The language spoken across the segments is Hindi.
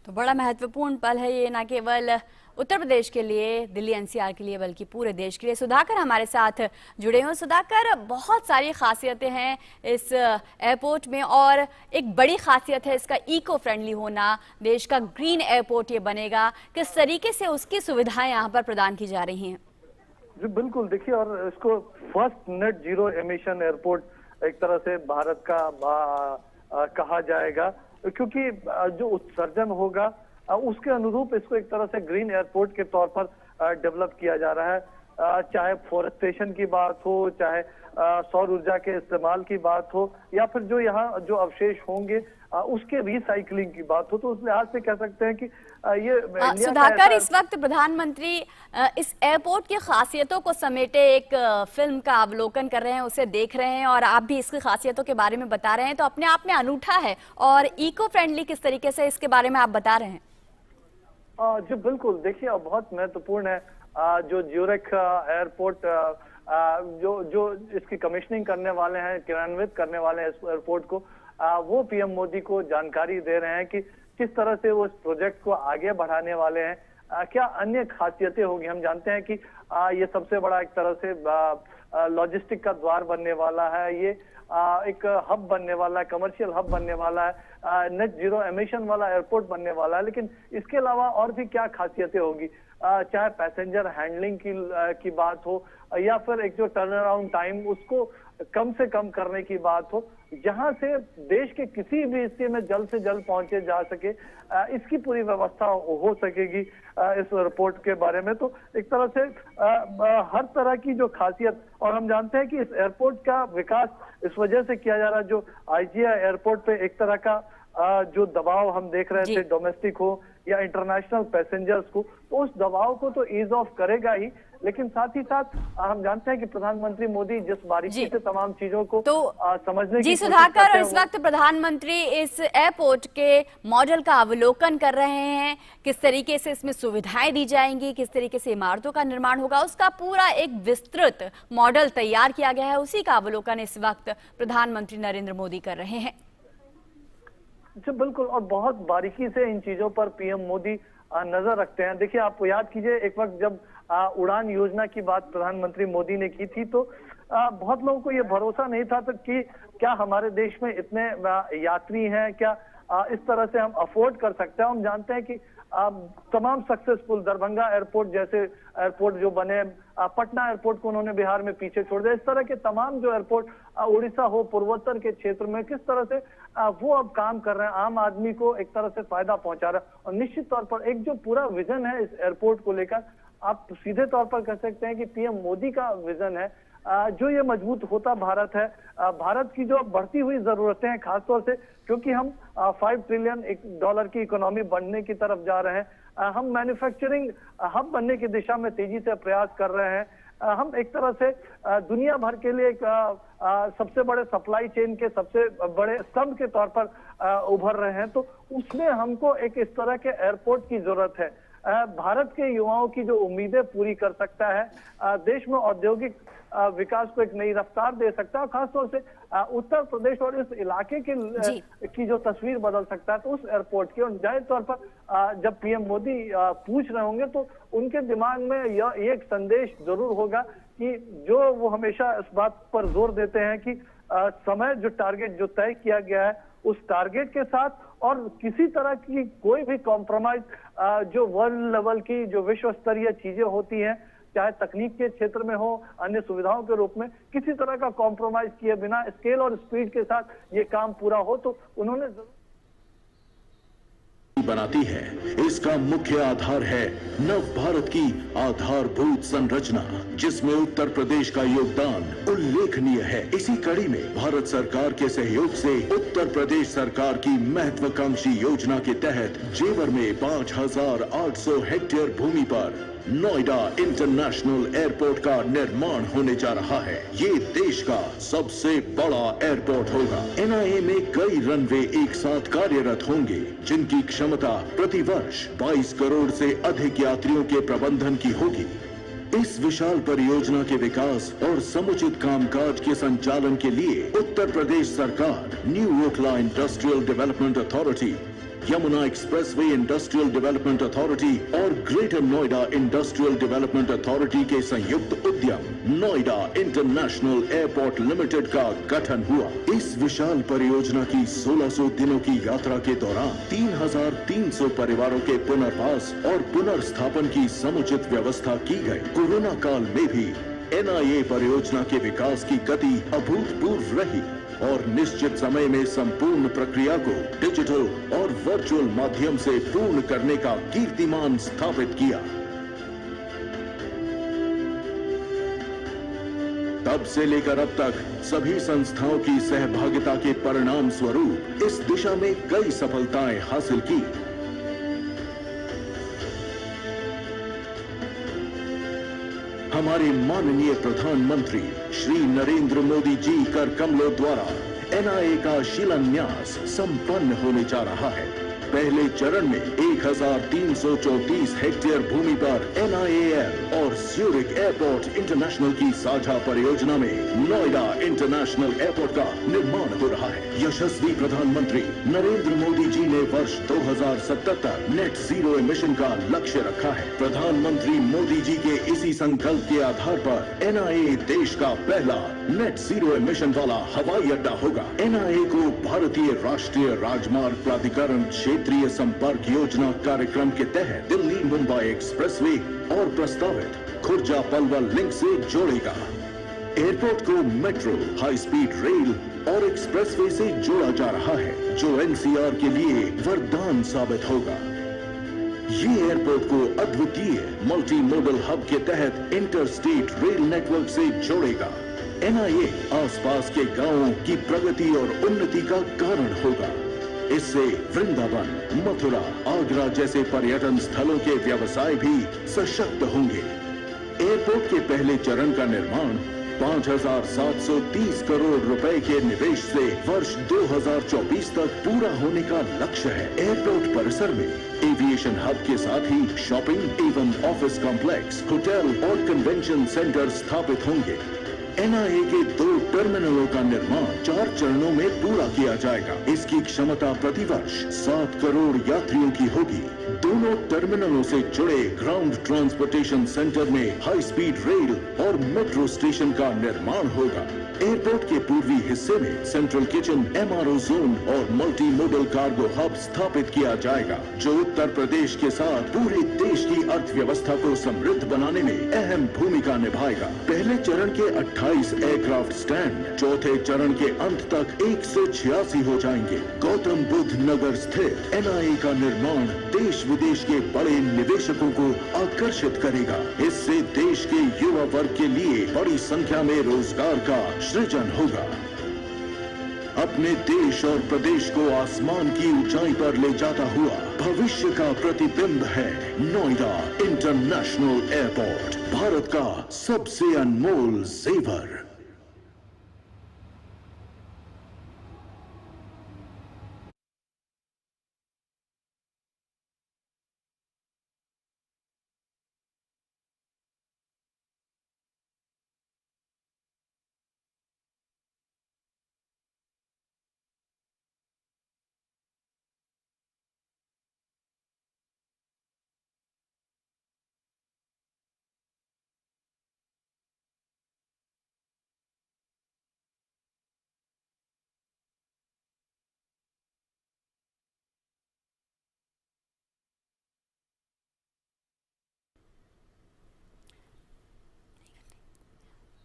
तो बड़ा महत्वपूर्ण पल है ये, ना केवल उत्तर प्रदेश के लिए, दिल्ली एनसीआर के लिए, बल्कि पूरे देश के लिए। सुधाकर हमारे साथ जुड़े हुए। सुधाकर, बहुत सारी खासियतें हैं इस एयरपोर्ट में और एक बड़ी खासियत है इसका इको फ्रेंडली होना। देश का ग्रीन एयरपोर्ट ये बनेगा, किस तरीके से उसकी सुविधाएं यहाँ पर प्रदान की जा रही हैं? जी बिल्कुल, देखिए, और इसको first net zero emission airport एक तरह से भारत का कहा जाएगा, क्योंकि जो उत्सर्जन होगा उसके अनुरूप इसको एक तरह से ग्रीन एयरपोर्ट के तौर पर डेवलप किया जा रहा है। चाहे फॉरेस्टेशन की बात हो, चाहे सौर ऊर्जा के इस्तेमाल की बात हो, या फिर जो यहाँ जो अवशेष होंगे उसके रिसाइकलिंग की बात हो, तो उस लिहाज से कह सकते हैं कि ये सुधाकर, इस वक्त प्रधानमंत्री इस एयरपोर्ट की खासियतों को समेटे एक फिल्म का अवलोकन कर रहे हैं, उसे देख रहे हैं और आप भी इसकी खासियतों के बारे में बता रहे हैं, तो अपने आप में अनूठा है। और इको फ्रेंडली किस तरीके से इसके बारे में आप बता रहे हैं? जी बिल्कुल, देखिए, बहुत महत्वपूर्ण है जो ज्यूरिख एयरपोर्ट जो इसकी कमिश्निंग करने वाले हैं, क्रियान्वित करने वाले हैं इस एयरपोर्ट को, वो पीएम मोदी को जानकारी दे रहे हैं कि किस तरह से वो इस प्रोजेक्ट को आगे बढ़ाने वाले हैं, क्या अन्य खासियतें होगी। हम जानते हैं कि ये सबसे बड़ा एक तरह से लॉजिस्टिक का द्वार बनने वाला है, ये एक हब बनने वाला है, कमर्शियल हब बनने वाला है, नेट जीरो एमिशन वाला एयरपोर्ट बनने वाला है। लेकिन इसके अलावा और भी क्या खासियतें होगी, चाहे पैसेंजर हैंडलिंग की बात हो, या फिर एक जो टर्न अराउंड टाइम उसको कम से कम करने की बात हो, जहां से देश के किसी भी हिस्से में जल्द से जल्द पहुंचे जा सके, इसकी पूरी व्यवस्था हो सकेगी इस एयरपोर्ट के बारे में। तो एक तरह से हर तरह की जो खासियत, और हम जानते हैं कि इस एयरपोर्ट का विकास इस वजह से किया जा रहा है, जो आईजीआई एयरपोर्ट पे एक तरह का जो दबाव हम देख रहे थे, डोमेस्टिक हो या इंटरनेशनल पैसेंजर्स को, तो उस दबाव को तो ईज ऑफ करेगा ही, लेकिन साथ ही साथ हम जानते हैं कि प्रधानमंत्री मोदी जिस बारीकी से तमाम चीजों को समझने की सुधाकर, और इस वक्त प्रधानमंत्री इस एयरपोर्ट के मॉडल का अवलोकन कर रहे हैं, किस तरीके से इसमें सुविधाएं दी जाएंगी, किस तरीके से इमारतों का निर्माण होगा, उसका पूरा एक विस्तृत मॉडल तैयार किया गया है। उसी का अवलोकन इस वक्त प्रधानमंत्री नरेंद्र मोदी कर रहे हैं। जी बिल्कुल, और बहुत बारीकी से इन चीजों पर पीएम मोदी नजर रखते हैं। देखिए, आप याद कीजिए, एक वक्त जब उड़ान योजना की बात प्रधानमंत्री मोदी ने की थी, तो बहुत लोगों को ये भरोसा नहीं था कि क्या हमारे देश में इतने यात्री हैं, क्या इस तरह से हम अफोर्ड कर सकते हैं। हम जानते हैं कि तमाम सक्सेसफुल दरभंगा एयरपोर्ट जैसे एयरपोर्ट जो बने, पटना एयरपोर्ट को उन्होंने बिहार में पीछे छोड़ दिया, इस तरह के तमाम जो एयरपोर्ट उड़ीसा हो, पूर्वोत्तर के क्षेत्र में किस तरह से वो अब काम कर रहे हैं, आम आदमी को एक तरह से फायदा पहुंचा रहा है। और निश्चित तौर पर एक जो पूरा विजन है इस एयरपोर्ट को लेकर, आप सीधे तौर पर कह सकते हैं कि पीएम मोदी का विजन है, जो ये मजबूत होता भारत है, भारत की जो बढ़ती हुई जरूरतें हैं, खासतौर से क्योंकि हम $5 ट्रिलियन की इकोनॉमी बनने की तरफ जा रहे हैं, हम मैन्युफैक्चरिंग हब बनने की दिशा में तेजी से प्रयास कर रहे हैं, हम एक तरह से दुनिया भर के लिए एक सबसे बड़े सप्लाई चेन के सबसे बड़े स्तंभ के तौर पर उभर रहे हैं। तो उसमें हमको एक इस तरह के एयरपोर्ट की जरूरत है, भारत के युवाओं की जो उम्मीदें पूरी कर सकता है, देश में औद्योगिक विकास को एक नई रफ्तार दे सकता है, खासतौर से उत्तर प्रदेश और इस इलाके की जो तस्वीर बदल सकता है। तो उस एयरपोर्ट की, और जाहिर तौर पर जब पीएम मोदी पूछ रहे होंगे तो उनके दिमाग में यह एक संदेश जरूर होगा कि जो वो हमेशा इस बात पर जोर देते हैं कि समय, जो टारगेट जो तय किया गया है, उस टारगेट के साथ और किसी तरह की कोई भी कॉम्प्रोमाइज, जो वर्ल्ड लेवल की जो विश्व स्तरीय चीजें होती हैं, चाहे तकनीक के क्षेत्र में हो, अन्य सुविधाओं के रूप में, किसी तरह का कॉम्प्रोमाइज किए बिना स्केल और स्पीड के साथ ये काम पूरा हो, तो उन्होंने बनाती है। इसका मुख्य आधार है नव भारत की आधारभूत संरचना, जिसमें उत्तर प्रदेश का योगदान उल्लेखनीय है। इसी कड़ी में भारत सरकार के सहयोग से उत्तर प्रदेश सरकार की महत्वाकांक्षी योजना के तहत जेवर में 5,800 हेक्टेयर भूमि पर नोएडा इंटरनेशनल एयरपोर्ट का निर्माण होने जा रहा है। ये देश का सबसे बड़ा एयरपोर्ट होगा। एनआईए में कई रनवे एक साथ कार्यरत होंगे, जिनकी क्षमता प्रति वर्ष 22 करोड़ से अधिक यात्रियों के प्रबंधन की होगी। इस विशाल परियोजना के विकास और समुचित कामकाज के संचालन के लिए उत्तर प्रदेश सरकार new Okhla industrial development authority Yamuna expressway industrial development authority और greater Noida industrial development authority के संयुक्त उद्यम नोएडा इंटरनेशनल एयरपोर्ट लिमिटेड का गठन हुआ। इस विशाल परियोजना की 1600 दिनों की यात्रा के दौरान 3300 परिवारों के पुनर्वास और पुनर्स्थापन की समुचित व्यवस्था की गई। कोरोना काल में भी NIA परियोजना के विकास की गति अभूतपूर्व रही और निश्चित समय में संपूर्ण प्रक्रिया को डिजिटल और वर्चुअल माध्यम से पूर्ण करने का कीर्तिमान स्थापित किया। तब से लेकर अब तक सभी संस्थाओं की सहभागिता के परिणाम स्वरूप इस दिशा में कई सफलताएं हासिल की। हमारे माननीय प्रधानमंत्री श्री नरेंद्र मोदी जी कर कमलों द्वारा NIA का शिलान्यास संपन्न होने जा रहा है। पहले चरण में 1334 हेक्टेयर भूमि पर NIAL और ज्यूरिख एयरपोर्ट इंटरनेशनल की साझा परियोजना में नोएडा इंटरनेशनल एयरपोर्ट का निर्माण हो रहा है। यशस्वी प्रधानमंत्री नरेंद्र मोदी जी ने वर्ष 2070 तक नेट जीरो एमिशन का लक्ष्य रखा है। प्रधानमंत्री मोदी जी के इसी संकल्प के आधार पर NIA देश का पहला नेट जीरो एमिशन वाला हवाई अड्डा होगा। NIA को भारतीय राष्ट्रीय राजमार्ग प्राधिकरण क्षेत्रीय संपर्क योजना कार्यक्रम के तहत दिल्ली मुंबई एक्सप्रेसवे और प्रस्तावित खुर्जा पलवल लिंक से जोड़ेगा। एयरपोर्ट को मेट्रो, हाई स्पीड रेल और एक्सप्रेसवे से जोड़ा जा रहा है, जो NCR के लिए वरदान साबित होगा। ये एयरपोर्ट को अद्वितीय मल्टी मॉडल हब के तहत इंटरस्टेट रेल नेटवर्क से जोड़ेगा। NIA आसपास के गांवों की प्रगति और उन्नति का कारण होगा। इससे वृंदावन, मथुरा, आगरा जैसे पर्यटन स्थलों के व्यवसाय भी सशक्त होंगे। एयरपोर्ट के पहले चरण का निर्माण 5730 करोड़ रुपए के निवेश से वर्ष 2024 तक पूरा होने का लक्ष्य है। एयरपोर्ट परिसर में एविएशन हब के साथ ही शॉपिंग एवं ऑफिस कॉम्प्लेक्स, होटल और कन्वेंशन सेंटर स्थापित होंगे। NIA के 2 टर्मिनलों का निर्माण 4 चरणों में पूरा किया जाएगा। इसकी क्षमता प्रतिवर्ष 7 करोड़ यात्रियों की होगी। दोनों टर्मिनलों से जुड़े ग्राउंड ट्रांसपोर्टेशन सेंटर में हाई स्पीड रेल और मेट्रो स्टेशन का निर्माण होगा। एयरपोर्ट के पूर्वी हिस्से में सेंट्रल किचन, MRO जोन और मल्टी मॉडल कार्गो हब स्थापित किया जाएगा, जो उत्तर प्रदेश के साथ पूरे देश की अर्थव्यवस्था को समृद्ध बनाने में अहम भूमिका निभाएगा। पहले चरण के 28 एयरक्राफ्ट स्टैंड चौथे चरण के अंत तक 186 हो जाएंगे। गौतम बुद्ध नगर स्थित NIA का निर्माण देश विदेश के बड़े निवेशकों को आकर्षित करेगा। इससे देश के युवा वर्ग के लिए बड़ी संख्या में रोजगार का सृजन होगा। अपने देश और प्रदेश को आसमान की ऊंचाई पर ले जाता हुआ भविष्य का प्रतिबिंब है नोएडा इंटरनेशनल एयरपोर्ट, भारत का सबसे अनमोल जेवर।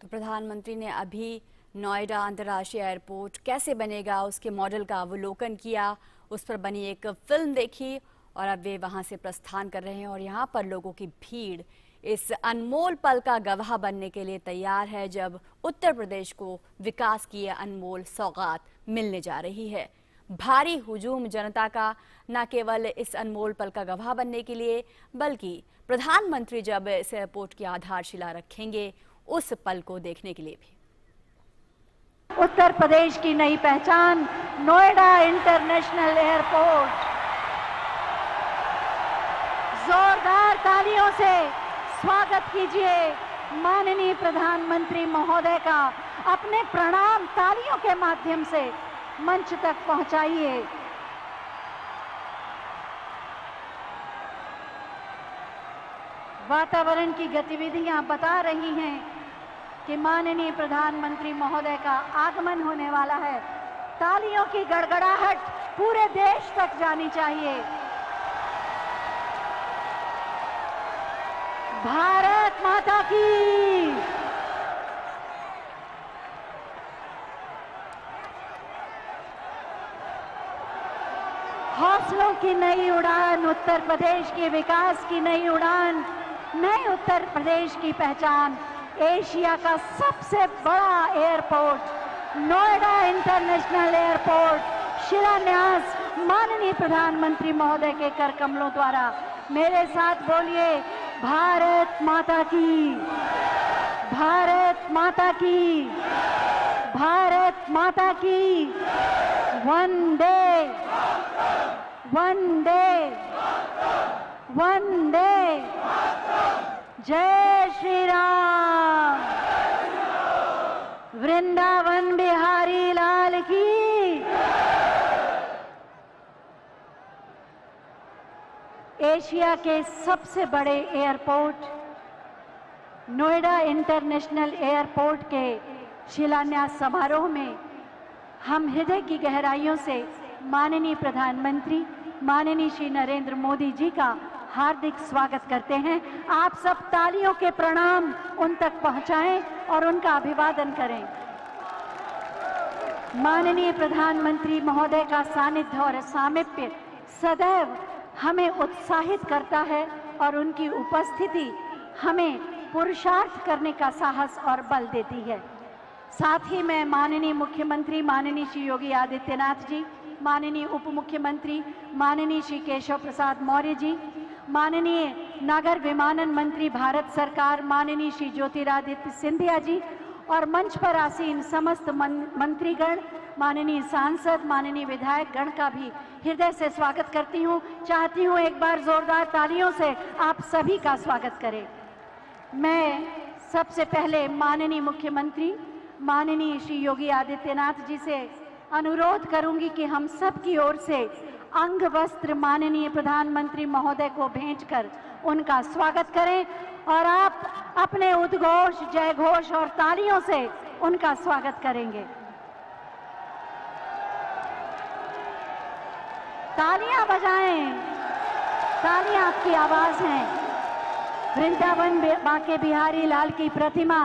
तो प्रधानमंत्री ने अभी नोएडा अंतर्राष्ट्रीय एयरपोर्ट कैसे बनेगा उसके मॉडल का अवलोकन किया, उस पर बनी एक फिल्म देखी और अब वे वहां से प्रस्थान कर रहे हैं और यहां पर लोगों की भीड़ इस अनमोल पल का गवाह बनने के लिए तैयार है, जब उत्तर प्रदेश को विकास की यह अनमोल सौगात मिलने जा रही है। भारी हुजूम जनता का न केवल इस अनमोल पल का गवाह बनने के लिए, बल्कि प्रधानमंत्री जब इस एयरपोर्ट की आधारशिला रखेंगे उस पल को देखने के लिए भी। उत्तर प्रदेश की नई पहचान नोएडा इंटरनेशनल एयरपोर्ट। जोरदार तालियों से स्वागत कीजिए माननीय प्रधानमंत्री महोदय का। अपने प्रणाम तालियों के माध्यम से मंच तक पहुंचाइए। वातावरण की गतिविधियां बता रही हैं कि माननीय प्रधानमंत्री महोदय का आगमन होने वाला है। तालियों की गड़गड़ाहट पूरे देश तक जानी चाहिए। भारत माता की। हौसलों की नई उड़ान, उत्तर प्रदेश के विकास की नई उड़ान, नए उत्तर प्रदेश की पहचान। एशिया का सबसे बड़ा एयरपोर्ट नोएडा इंटरनेशनल एयरपोर्ट शिलान्यास माननीय प्रधानमंत्री महोदय के कर कमलों द्वारा। मेरे साथ बोलिए, भारत माता की, भारत माता की, भारत माता की। वंदे वंदे वंदे। जय श्री राम। वृंदावन बिहारी लाल की। एशिया के सबसे बड़े एयरपोर्ट नोएडा इंटरनेशनल एयरपोर्ट के शिलान्यास समारोह में हम हृदय की गहराइयों से माननीय प्रधानमंत्री माननीय श्री नरेंद्र मोदी जी का हार्दिक स्वागत करते हैं। आप सब तालियों के प्रणाम उन तक पहुंचाएं और उनका अभिवादन करें। माननीय प्रधानमंत्री महोदय का सानिध्य और सामीप्य सदैव हमें उत्साहित करता है और उनकी उपस्थिति हमें पुरुषार्थ करने का साहस और बल देती है। साथ ही मैं माननीय मुख्यमंत्री माननीय श्री योगी आदित्यनाथ जी, माननीय उप मुख्यमंत्री माननीय श्री केशव प्रसाद मौर्य जी, माननीय नागर विमानन मंत्री भारत सरकार माननीय श्री ज्योतिरादित्य सिंधिया जी और मंच पर आसीन समस्त मंत्रीगण, माननीय सांसद, माननीय विधायक गण का भी हृदय से स्वागत करती हूँ। चाहती हूँ एक बार जोरदार तालियों से आप सभी का स्वागत करें। मैं सबसे पहले माननीय मुख्यमंत्री माननीय श्री योगी आदित्यनाथ जी से अनुरोध करूंगी कि हम सब की ओर से अंग वस्त्र माननीय प्रधानमंत्री महोदय को भेंट कर उनका स्वागत करें और आप अपने उद्घोष, जय घोष और तालियों से उनका स्वागत करेंगे। तालियां बजाएं, तालियां आपकी आवाज है। वृंदावन बांके बिहारी लाल की प्रतिमा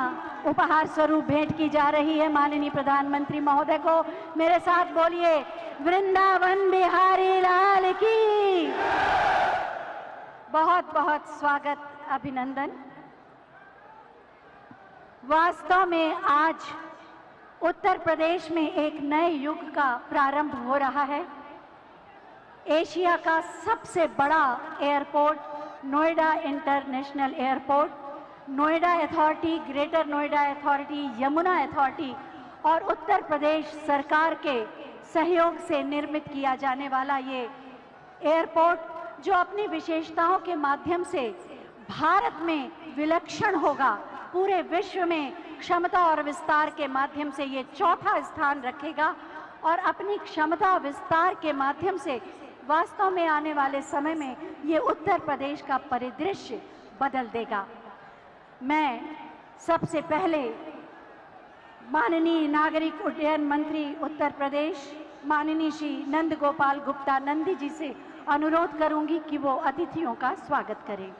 उपहार स्वरूप भेंट की जा रही है माननीय प्रधानमंत्री महोदय को। मेरे साथ बोलिए, वृंदावन बिहारी लाल की। बहुत बहुत स्वागत, अभिनंदन। वास्तव में आज उत्तर प्रदेश में एक नए युग का प्रारंभ हो रहा है। एशिया का सबसे बड़ा airport Noida international airport, Noida authority, greater Noida authority, Yamuna authority और उत्तर प्रदेश सरकार के सहयोग से निर्मित किया जाने वाला ये एयरपोर्ट जो अपनी विशेषताओं के माध्यम से भारत में विलक्षण होगा, पूरे विश्व में क्षमता और विस्तार के माध्यम से ये चौथा स्थान रखेगा और अपनी क्षमता विस्तार के माध्यम से वास्तव में आने वाले समय में ये उत्तर प्रदेश का परिदृश्य बदल देगा। मैं सबसे पहले माननीय नागरिक उड्डयन मंत्री उत्तर प्रदेश माननीय श्री नंद गोपाल गुप्ता नंदी जी से अनुरोध करूंगी कि वो अतिथियों का स्वागत करें।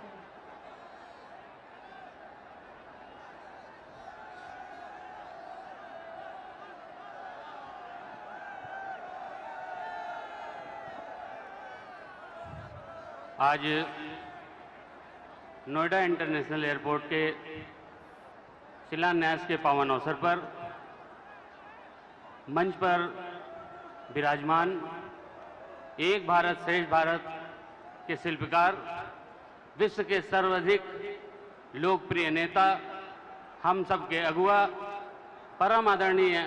आज नोएडा इंटरनेशनल एयरपोर्ट के शिलान्यास के पावन अवसर पर मंच पर विराजमान एक भारत श्रेष्ठ भारत के शिल्पकार, विश्व के सर्वाधिक लोकप्रिय नेता, हम सब के अगुआ, परम आदरणीय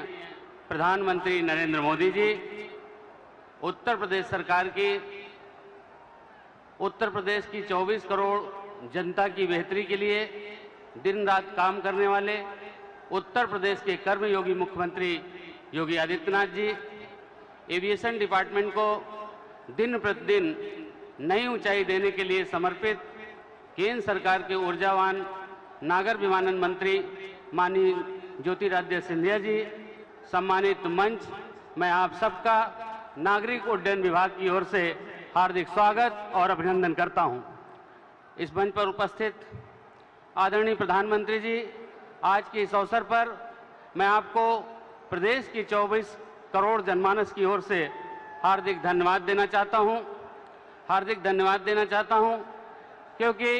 प्रधानमंत्री नरेंद्र मोदी जी, उत्तर प्रदेश सरकार की, उत्तर प्रदेश की 24 करोड़ जनता की बेहतरी के लिए दिन रात काम करने वाले उत्तर प्रदेश के कर्मयोगी मुख्यमंत्री योगी आदित्यनाथ जी, एविएशन डिपार्टमेंट को दिन प्रतिदिन नई ऊंचाई देने के लिए समर्पित केंद्र सरकार के ऊर्जावान नागर विमानन मंत्री माननीय ज्योतिरादित्य सिंधिया जी, सम्मानित मंच, मैं आप सबका नागरिक उड्डयन विभाग की ओर से हार्दिक स्वागत और अभिनंदन करता हूं। इस मंच पर उपस्थित आदरणीय प्रधानमंत्री जी, आज के इस अवसर पर मैं आपको प्रदेश की 24 करोड़ जनमानस की ओर से हार्दिक धन्यवाद देना चाहता हूं। हार्दिक धन्यवाद देना चाहता हूं क्योंकि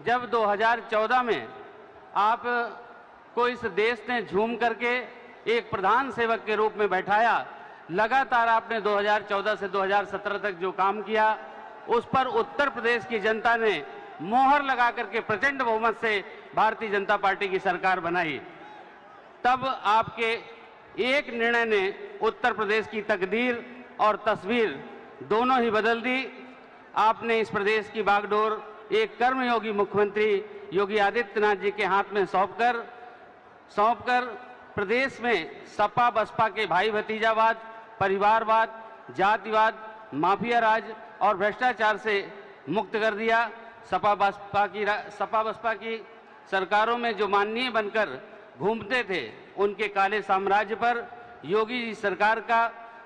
जब 2014 में आप को इस देश ने झूम करके एक प्रधान सेवक के रूप में बैठाया, लगातार आपने 2014 से 2017 तक जो काम किया उस पर उत्तर प्रदेश की जनता ने मोहर लगा करके प्रचंड बहुमत से भारतीय जनता पार्टी की सरकार बनाई। तब आपके एक निर्णय ने उत्तर प्रदेश की तकदीर और तस्वीर दोनों ही बदल दी। आपने इस प्रदेश की बागडोर एक कर्मयोगी मुख्यमंत्री योगी आदित्यनाथ जी के हाथ में सौंपकर प्रदेश में सपा बसपा के भाई भतीजावाद, परिवारवाद, जातिवाद, माफिया राज और भ्रष्टाचार से मुक्त कर दिया। सपा बसपा की सरकारों में जो माननीय बनकर घूमते थे, उनके काले साम्राज्य पर योगी जी सरकार का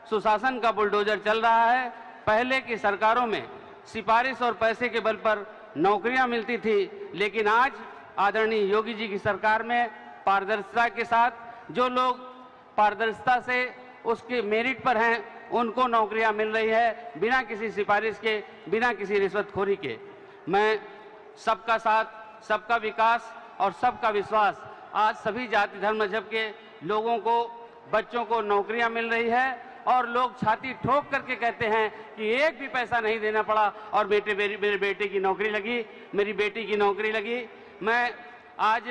सुशासन का बुलडोजर चल रहा है। पहले की सरकारों में सिफारिश और पैसे के बल पर नौकरियां मिलती थी, लेकिन आज आदरणीय योगी जी की सरकार में पारदर्शिता के साथ जो लोग पारदर्शिता से उसके मेरिट पर हैं, उनको नौकरियां मिल रही है बिना किसी सिफारिश के, बिना किसी रिश्वतखोरी के। मैं सबका साथ, सबका विकास और सबका विश्वास, आज सभी जाति धर्म मजहब के लोगों को, बच्चों को नौकरियां मिल रही है और लोग छाती ठोक करके कहते हैं कि एक भी पैसा नहीं देना पड़ा और मेरे बेटे की नौकरी लगी, मेरी बेटी की नौकरी लगी। मैं आज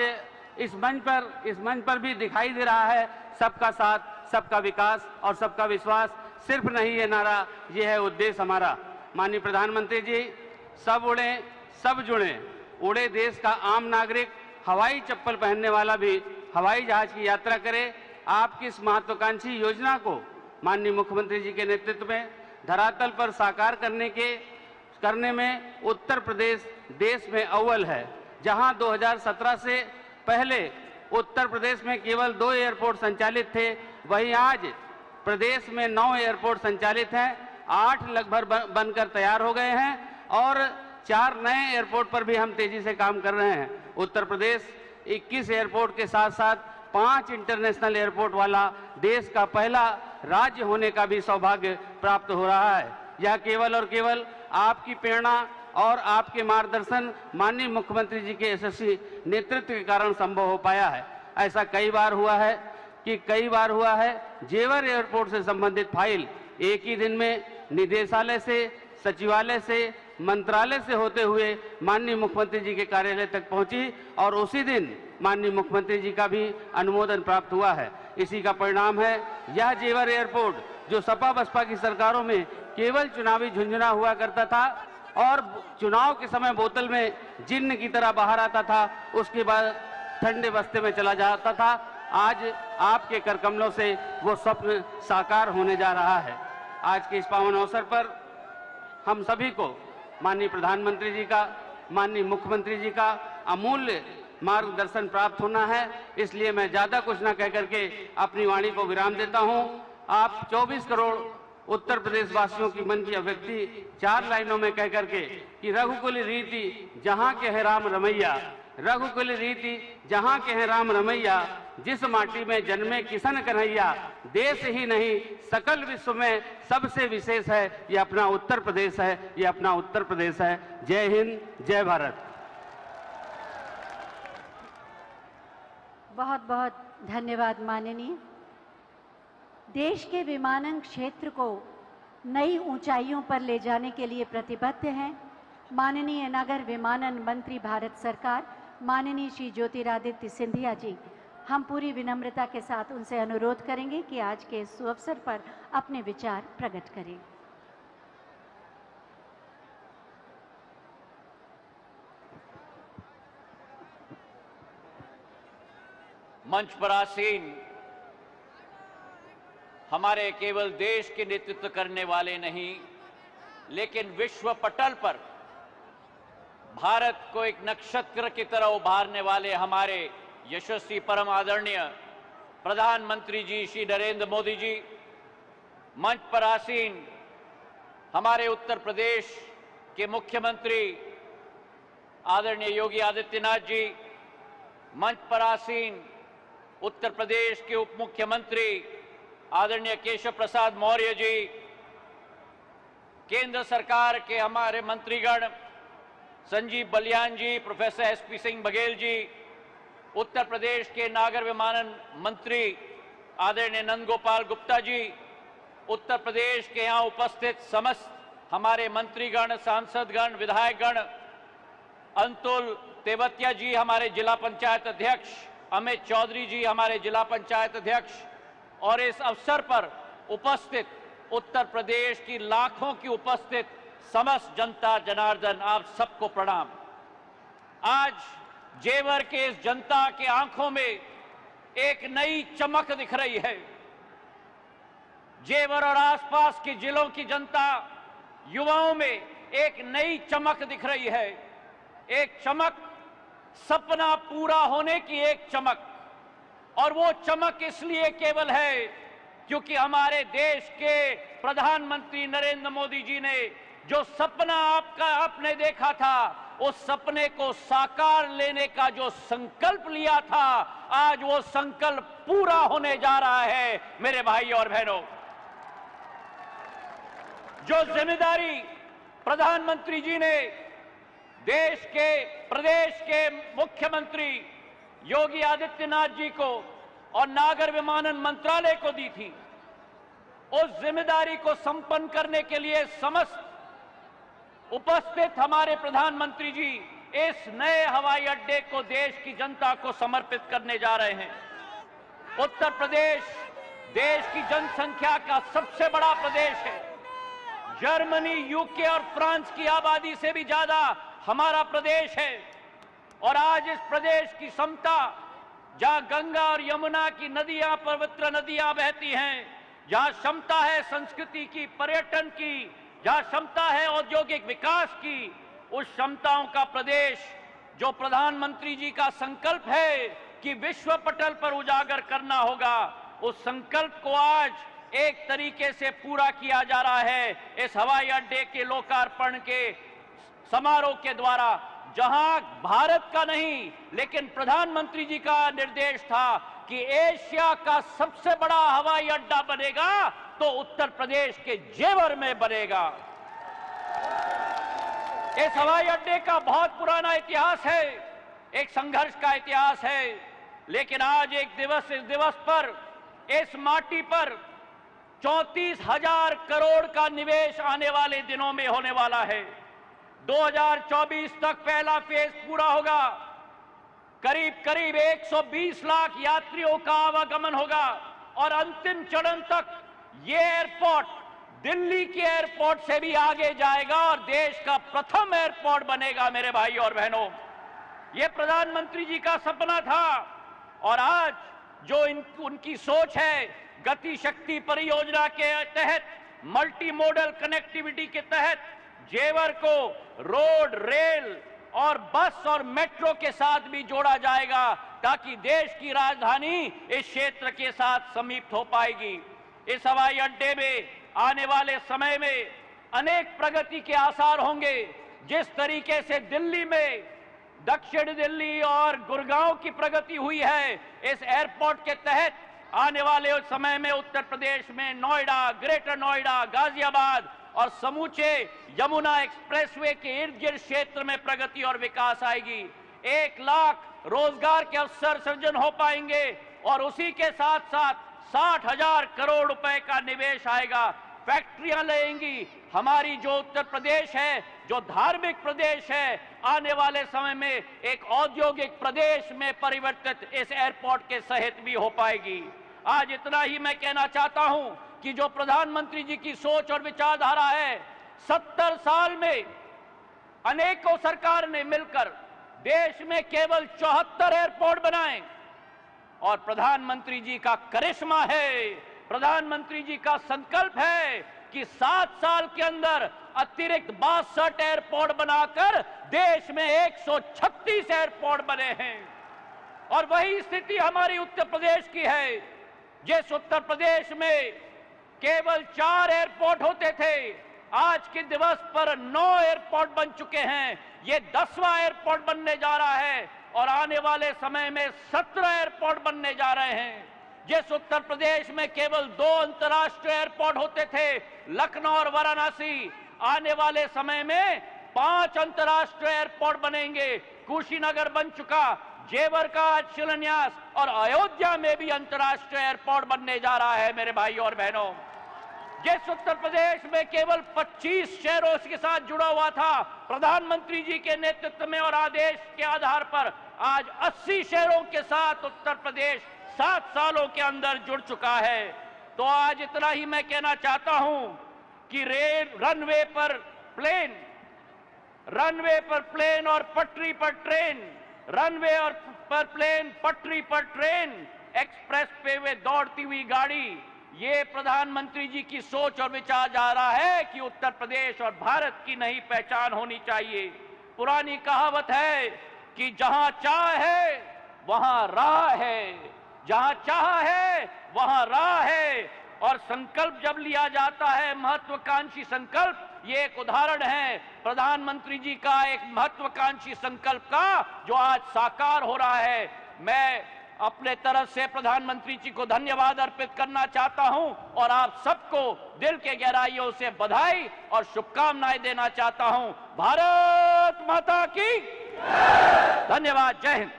इस मंच पर भी दिखाई दे रहा है सबका साथ, सबका विकास और सबका विश्वास। सिर्फ नहीं ये नारा, ये है उद्देश्य हमारा। माननीय प्रधानमंत्री जी, सब उड़े सब जुड़े, उड़े देश का आम नागरिक, हवाई चप्पल पहनने वाला भी हवाई जहाज की यात्रा करे। आपकी इस महत्वाकांक्षी योजना को माननीय मुख्यमंत्री जी के नेतृत्व में धरातल पर साकार करने में उत्तर प्रदेश देश में अव्वल है। जहां 2017 से पहले उत्तर प्रदेश में केवल 2 एयरपोर्ट संचालित थे, वहीं आज प्रदेश में 9 एयरपोर्ट संचालित हैं, 8 लगभग बनकर तैयार हो गए हैं और 4 नए एयरपोर्ट पर भी हम तेजी से काम कर रहे हैं। उत्तर प्रदेश 21 एयरपोर्ट के साथ साथ 5 इंटरनेशनल एयरपोर्ट वाला देश का पहला राज्य होने का भी सौभाग्य प्राप्त हो रहा है। यह केवल और केवल आपकी प्रेरणा और आपके मार्गदर्शन, माननीय मुख्यमंत्री जी के यशस्वी नेतृत्व के कारण संभव हो पाया है। ऐसा कई बार हुआ है जेवर एयरपोर्ट से संबंधित फाइल एक ही दिन में निदेशालय से, सचिवालय से, मंत्रालय से होते हुए माननीय मुख्यमंत्री जी के कार्यालय तक पहुंची और उसी दिन माननीय मुख्यमंत्री जी का भी अनुमोदन प्राप्त हुआ है। इसी का परिणाम है यह जेवर एयरपोर्ट, जो सपा बसपा की सरकारों में केवल चुनावी झुंझुना हुआ करता था और चुनाव के समय बोतल में जिन्न की तरह बाहर आता था, उसके बाद ठंडे बस्ते में चला जाता था। आज आपके करकमलों से वो स्वप्न साकार होने जा रहा है। आज के इस पावन अवसर पर हम सभी को माननीय प्रधानमंत्री जी का, माननीय मुख्यमंत्री जी का अमूल्य मार्गदर्शन प्राप्त होना है। इसलिए मैं ज्यादा कुछ न कह करके अपनी वाणी को विराम देता हूं। आप 24 करोड़ उत्तर प्रदेश वासियों की मन की अभिव्यक्ति 4 लाइनों में कह करके कि रघुकुल रीति जहां के है राम रमैया, रघुकुल रीति जहां के है राम रमैया, जिस माटी में जन्मे किशन कन्हैया, देश ही नहीं सकल विश्व में सबसे विशेष है ये अपना उत्तर प्रदेश है, ये अपना उत्तर प्रदेश है। जय हिंद, जय भारत। बहुत बहुत धन्यवाद माननीय। देश के विमानन क्षेत्र को नई ऊंचाइयों पर ले जाने के लिए प्रतिबद्ध हैं माननीय नगर विमानन मंत्री भारत सरकार, माननीय श्री ज्योतिरादित्य सिंधिया जी। हम पूरी विनम्रता के साथ उनसे अनुरोध करेंगे कि आज के इस अवसर पर अपने विचार प्रकट करें। मंच पर आसीन हमारे केवल देश के नेतृत्व करने वाले नहीं, लेकिन विश्व पटल पर भारत को एक नक्षत्र की तरह उभारने वाले हमारे यशस्वी परम आदरणीय प्रधानमंत्री जी श्री नरेंद्र मोदी जी, मंच पर आसीन हमारे उत्तर प्रदेश के मुख्यमंत्री आदरणीय योगी आदित्यनाथ जी, मंच पर आसीन उत्तर प्रदेश के उप मुख्यमंत्री आदरणीय केशव प्रसाद मौर्य जी, केंद्र सरकार के हमारे मंत्रीगण संजीव बलियान जी, प्रोफेसर एसपी सिंह बघेल जी, उत्तर प्रदेश के नागर विमानन मंत्री आदरणीय नंदगोपाल गुप्ता जी, उत्तर प्रदेश के यहाँ उपस्थित समस्त हमारे मंत्रीगण, सांसदगण, विधायकगण, अंतुल तेवतिया जी हमारे जिला पंचायत अध्यक्ष, अमित चौधरी जी हमारे जिला पंचायत अध्यक्ष, और इस अवसर पर उपस्थित उत्तर प्रदेश की लाखों की उपस्थित समस्त जनता जनार्दन, आप सबको प्रणाम। आज जेवर के इस जनता के आंखों में एक नई चमक दिख रही है। जेवर और आसपास के जिलों की जनता, युवाओं में एक नई चमक दिख रही है। एक चमक, सपना पूरा होने की एक चमक, और वो चमक इसलिए केवल है क्योंकि हमारे देश के प्रधानमंत्री नरेंद्र मोदी जी ने जो सपना आपने देखा था, उस सपने को साकार लेने का जो संकल्प लिया था, आज वो संकल्प पूरा होने जा रहा है। मेरे भाई और बहनों, जो जिम्मेदारी प्रधानमंत्री जी ने देश के, प्रदेश के मुख्यमंत्री योगी आदित्यनाथ जी को और नागर विमानन मंत्रालय को दी थी, उस जिम्मेदारी को संपन्न करने के लिए समस्त उपस्थित हमारे प्रधानमंत्री जी इस नए हवाई अड्डे को देश की जनता को समर्पित करने जा रहे हैं। उत्तर प्रदेश देश की जनसंख्या का सबसे बड़ा प्रदेश है। जर्मनी, यूके और फ्रांस की आबादी से भी ज्यादा हमारा प्रदेश है, और आज इस प्रदेश की क्षमता, जहां गंगा और यमुना की नदियां, पवित्र नदियां बहती हैं, जहां क्षमता है संस्कृति की, पर्यटन की, जहां क्षमता है औद्योगिक विकास की, उस क्षमताओं का प्रदेश जो प्रधानमंत्री जी का संकल्प है कि विश्व पटल पर उजागर करना होगा, उस संकल्प को आज एक तरीके से पूरा किया जा रहा है इस हवाई अड्डे के लोकार्पण के समारोह के द्वारा। जहां भारत का नहीं, लेकिन प्रधानमंत्री जी का निर्देश था कि एशिया का सबसे बड़ा हवाई अड्डा बनेगा तो उत्तर प्रदेश के जेवर में बनेगा। इस हवाई अड्डे का बहुत पुराना इतिहास है, एक संघर्ष का इतिहास है, लेकिन आज एक दिवस, इस दिवस पर, इस माटी पर 34,000 करोड़ का निवेश आने वाले दिनों में होने वाला है। 2024 तक पहला फेज पूरा होगा। करीब करीब 120 लाख यात्रियों का आवागमन होगा, और अंतिम चरण तक ये एयरपोर्ट दिल्ली के एयरपोर्ट से भी आगे जाएगा और देश का प्रथम एयरपोर्ट बनेगा। मेरे भाई और बहनों, ये प्रधानमंत्री जी का सपना था, और आज जो उनकी सोच है, गति शक्ति परियोजना के तहत, मल्टी मॉडल कनेक्टिविटी के तहत जेवर को रोड, रेल और बस और मेट्रो के साथ भी जोड़ा जाएगा, ताकि देश की राजधानी इस क्षेत्र के साथ समीप हो पाएगी। इस हवाई अड्डे में आने वाले समय में अनेक प्रगति के आसार होंगे। जिस तरीके से दिल्ली में, दक्षिण दिल्ली और गुड़गांव की प्रगति हुई है, इस एयरपोर्ट के तहत आने वाले समय में उत्तर प्रदेश में नोएडा, ग्रेटर नोएडा, गाजियाबाद और समूचे यमुना एक्सप्रेसवे के इर्द गिर्द क्षेत्र में प्रगति और विकास आएगी। 1 लाख रोजगार के अवसर सृजन हो पाएंगे, और उसी के साथ साथ 60,000 करोड़ रुपए का निवेश आएगा। फैक्ट्रियां लगेंगी। हमारी जो उत्तर प्रदेश है, जो धार्मिक प्रदेश है, आने वाले समय में एक औद्योगिक प्रदेश में परिवर्तित इस एयरपोर्ट के सहित भी हो पाएगी। आज इतना ही मैं कहना चाहता हूं कि जो प्रधानमंत्री जी की सोच और विचारधारा है, 70 साल में अनेकों सरकार ने मिलकर देश में केवल 74 एयरपोर्ट बनाए, और प्रधानमंत्री जी का करिश्मा है, प्रधानमंत्री जी का संकल्प है कि 7 साल के अंदर अतिरिक्त 62 एयरपोर्ट बनाकर देश में 136 एयरपोर्ट बने हैं। और वही स्थिति हमारी उत्तर प्रदेश की है। जिस उत्तर प्रदेश में केवल 4 एयरपोर्ट होते थे, आज के दिवस पर 9 एयरपोर्ट बन चुके हैं। ये 10वां एयरपोर्ट बनने जा रहा है और आने वाले समय में 17 एयरपोर्ट बनने जा रहे हैं। जिस उत्तर प्रदेश में केवल 2 अंतर्राष्ट्रीय एयरपोर्ट होते थे, लखनऊ और वाराणसी, आने वाले समय में 5 अंतर्राष्ट्रीय एयरपोर्ट बनेंगे। कुशीनगर बन चुका, जेवर का आज शिलान्यास, और अयोध्या में भी अंतर्राष्ट्रीय एयरपोर्ट बनने जा रहा है। मेरे भाइयों और बहनों, जिस उत्तर प्रदेश में केवल 25 शहरों के साथ जुड़ा हुआ था, प्रधानमंत्री जी के नेतृत्व में और आदेश के आधार पर आज 80 शहरों के साथ उत्तर प्रदेश 7 सालों के अंदर जुड़ चुका है। तो आज इतना ही मैं कहना चाहता हूं कि रनवे पर प्लेन और पटरी पर ट्रेन, रनवे और पर प्लेन, पटरी पर ट्रेन, एक्सप्रेस पे वे दौड़ती हुई गाड़ी, ये प्रधानमंत्री जी की सोच और विचार जा रहा है कि उत्तर प्रदेश और भारत की नई पहचान होनी चाहिए। पुरानी कहावत है कि जहां चाह है वहां राह है, जहां चाह है वहां राह है। और संकल्प जब लिया जाता है, महत्वाकांक्षी संकल्प, ये एक उदाहरण है प्रधानमंत्री जी का एक महत्वाकांक्षी संकल्प का जो आज साकार हो रहा है। मैं अपने तरफ से प्रधानमंत्री जी को धन्यवाद अर्पित करना चाहता हूं और आप सबको दिल के गहराइयों से बधाई और शुभकामनाएं देना चाहता हूं। भारत माता की धन्यवाद। जय हिंद।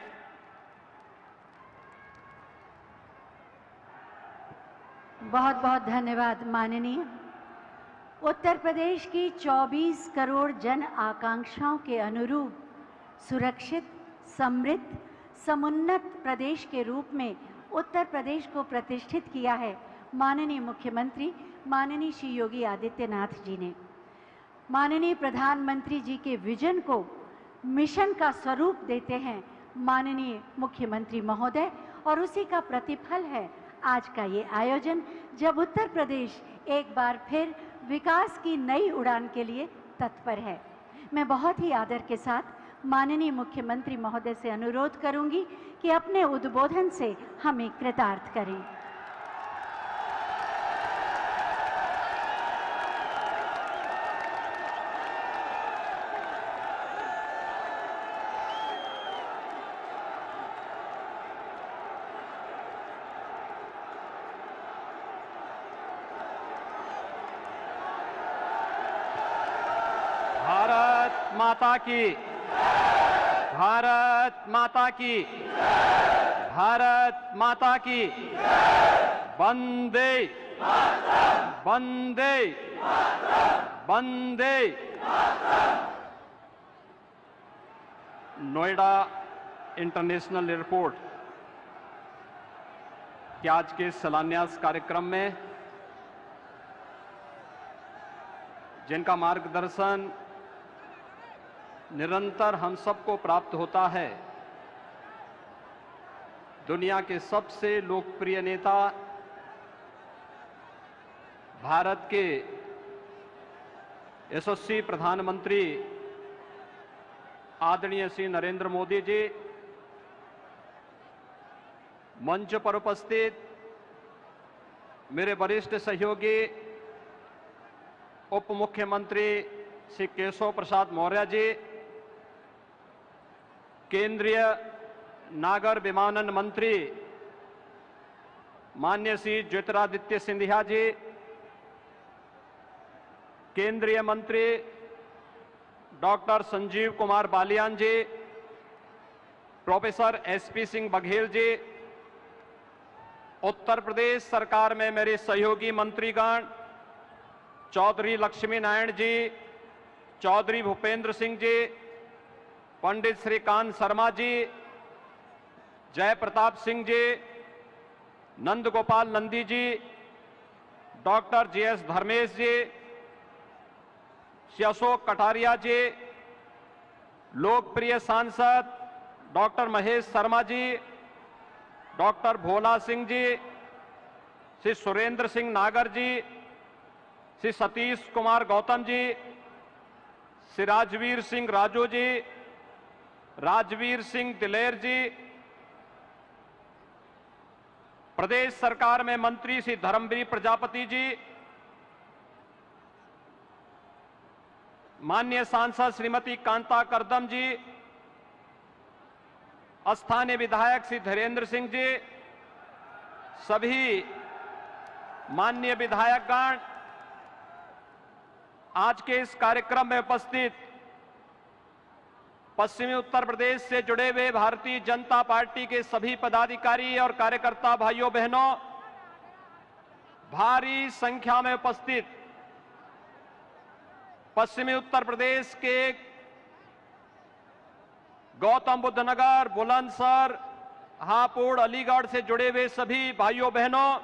बहुत बहुत धन्यवाद माननीय। उत्तर प्रदेश की 24 करोड़ जन आकांक्षाओं के अनुरूप सुरक्षित, समृद्ध, समुन्नत प्रदेश के रूप में उत्तर प्रदेश को प्रतिष्ठित किया है माननीय मुख्यमंत्री माननीय श्री योगी आदित्यनाथ जी ने। माननीय प्रधानमंत्री जी के विजन को मिशन का स्वरूप देते हैं माननीय मुख्यमंत्री महोदय, और उसी का प्रतिफल है आज का ये आयोजन, जब उत्तर प्रदेश एक बार फिर विकास की नई उड़ान के लिए तत्पर है। मैं बहुत ही आदर के साथ माननीय मुख्यमंत्री महोदय से अनुरोध करूंगी कि अपने उद्बोधन से हमें कृतार्थ करें। भारत माता की, भारत माता की, भारत माता की, वंदे वंदे वंदे। नोएडा इंटरनेशनल एयरपोर्ट के आज के शिलान्यास कार्यक्रम में जिनका मार्गदर्शन निरंतर हम सबको प्राप्त होता है, दुनिया के सबसे लोकप्रिय नेता, भारत के यशस्वी प्रधानमंत्री आदरणीय श्री नरेंद्र मोदी जी, मंच पर उपस्थित मेरे वरिष्ठ सहयोगी उप मुख्यमंत्री श्री केशव प्रसाद मौर्य जी, केंद्रीय नागर विमानन मंत्री माननीय श्री ज्योतिरादित्य सिंधिया जी, केंद्रीय मंत्री डॉक्टर संजीव कुमार बालियान जी, प्रोफेसर एसपी सिंह बघेल जी, उत्तर प्रदेश सरकार में मेरे सहयोगी मंत्रीगण चौधरी लक्ष्मी नारायण जी, चौधरी भूपेंद्र सिंह जी, पंडित श्रीकांत शर्मा जी, जय प्रताप सिंह जी, नंद गोपाल नंदी जी, डॉक्टर जीएस धर्मेश जी, श्री अशोक कटारिया जी, लोकप्रिय सांसद डॉक्टर महेश शर्मा जी, डॉक्टर भोला सिंह जी, श्री सुरेंद्र सिंह नागर जी, श्री सतीश कुमार गौतम जी, श्री राजवीर सिंह राजू जी, राजवीर सिंह दिलेर जी, प्रदेश सरकार में मंत्री श्री धर्मवीर प्रजापति जी, माननीय सांसद श्रीमती कांता करदम जी, स्थानीय विधायक श्री धीरेन्द्र सिंह जी, सभी माननीय विधायकगण, आज के इस कार्यक्रम में उपस्थित पश्चिमी उत्तर प्रदेश से जुड़े हुए भारतीय जनता पार्टी के सभी पदाधिकारी और कार्यकर्ता भाइयों बहनों, भारी संख्या में उपस्थित पश्चिमी उत्तर प्रदेश के गौतम बुद्ध नगर, बुलंदशहर, हापुड़, अलीगढ़ से जुड़े हुए सभी भाइयों बहनों,